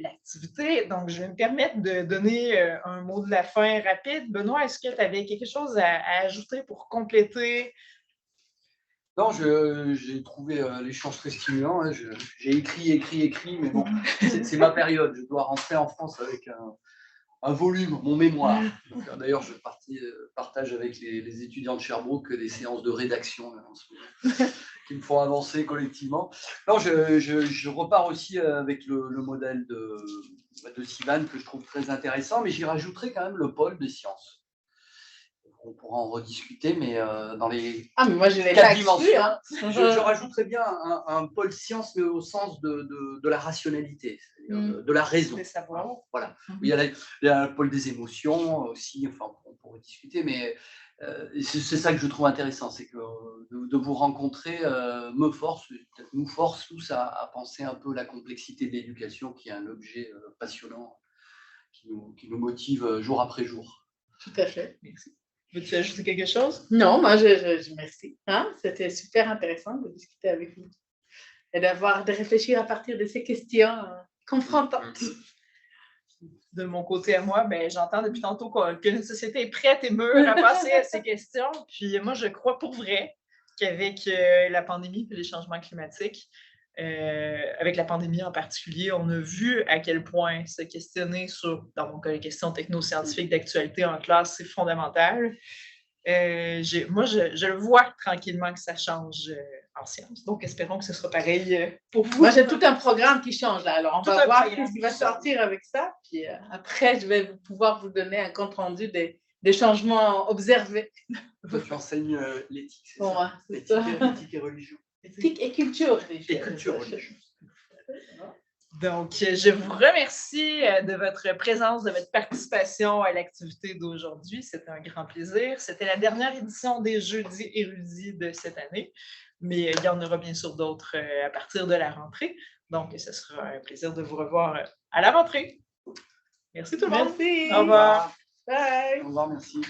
l'activité. Donc, je vais me permettre de donner un mot de la fin rapide. Benoît, est-ce que tu avais quelque chose à ajouter pour compléter? Non, j'ai trouvé l'échange très stimulant. Hein. J'ai écrit, mais bon, c'est ma période. Je dois rentrer en France avec un volume, mon mémoire. D'ailleurs, je partage avec les étudiants de Sherbrooke des séances de rédaction là, en ce moment, qui me font avancer collectivement. Non, je repars aussi avec le modèle de Sivan que je trouve très intéressant, mais j'y rajouterai quand même le pôle des sciences. On pourra en rediscuter, mais dans les mais moi, je 4 dimensions, hein. je rajouterais bien un pôle science, mais au sens de la rationalité, de la raison. Des savoirs. Voilà. Il y a le pôle des émotions aussi, enfin, on pourrait discuter, mais c'est ça que je trouve intéressant, c'est que de vous rencontrer me force, peut-être nous force tous à penser un peu la complexité de l'éducation, qui est un objet passionnant, qui nous motive jour après jour. Tout à fait. Merci. Veux-tu ajouter quelque chose? Non, moi, je merci. Hein? C'était super intéressant de discuter avec vous et de réfléchir à partir de ces questions confrontantes. De mon côté à moi, j'entends depuis tantôt que notre société est prête et mûre à passer à ces questions. Puis moi, je crois pour vrai qu'avec la pandémie et les changements climatiques, avec la pandémie en particulier, on a vu à quel point se questionner sur, dans mon cas, les questions technoscientifiques d'actualité en classe, c'est fondamental. Moi, je le vois tranquillement que ça change en sciences. Donc, espérons que ce sera pareil pour vous. Moi, j'ai tout un programme qui change là. Alors, on Tout va un voir programme ce qui va qui change. sortir avec ça. Puis après, je vais pouvoir vous donner un compte rendu des changements observés. Tu enseignes l'éthique, c'est Bon, ça? c'est ça. L'éthique et religion. Éthique et culture religieuse. Et culture religieuse. Donc, je vous remercie de votre présence, de votre participation à l'activité d'aujourd'hui. C'était un grand plaisir. C'était la dernière édition des Jeudis érudits de cette année, mais il y en aura bien sûr d'autres à partir de la rentrée. Donc, ce sera un plaisir de vous revoir à la rentrée. Merci tout le monde. Merci. Au revoir. Bye. Au revoir, merci.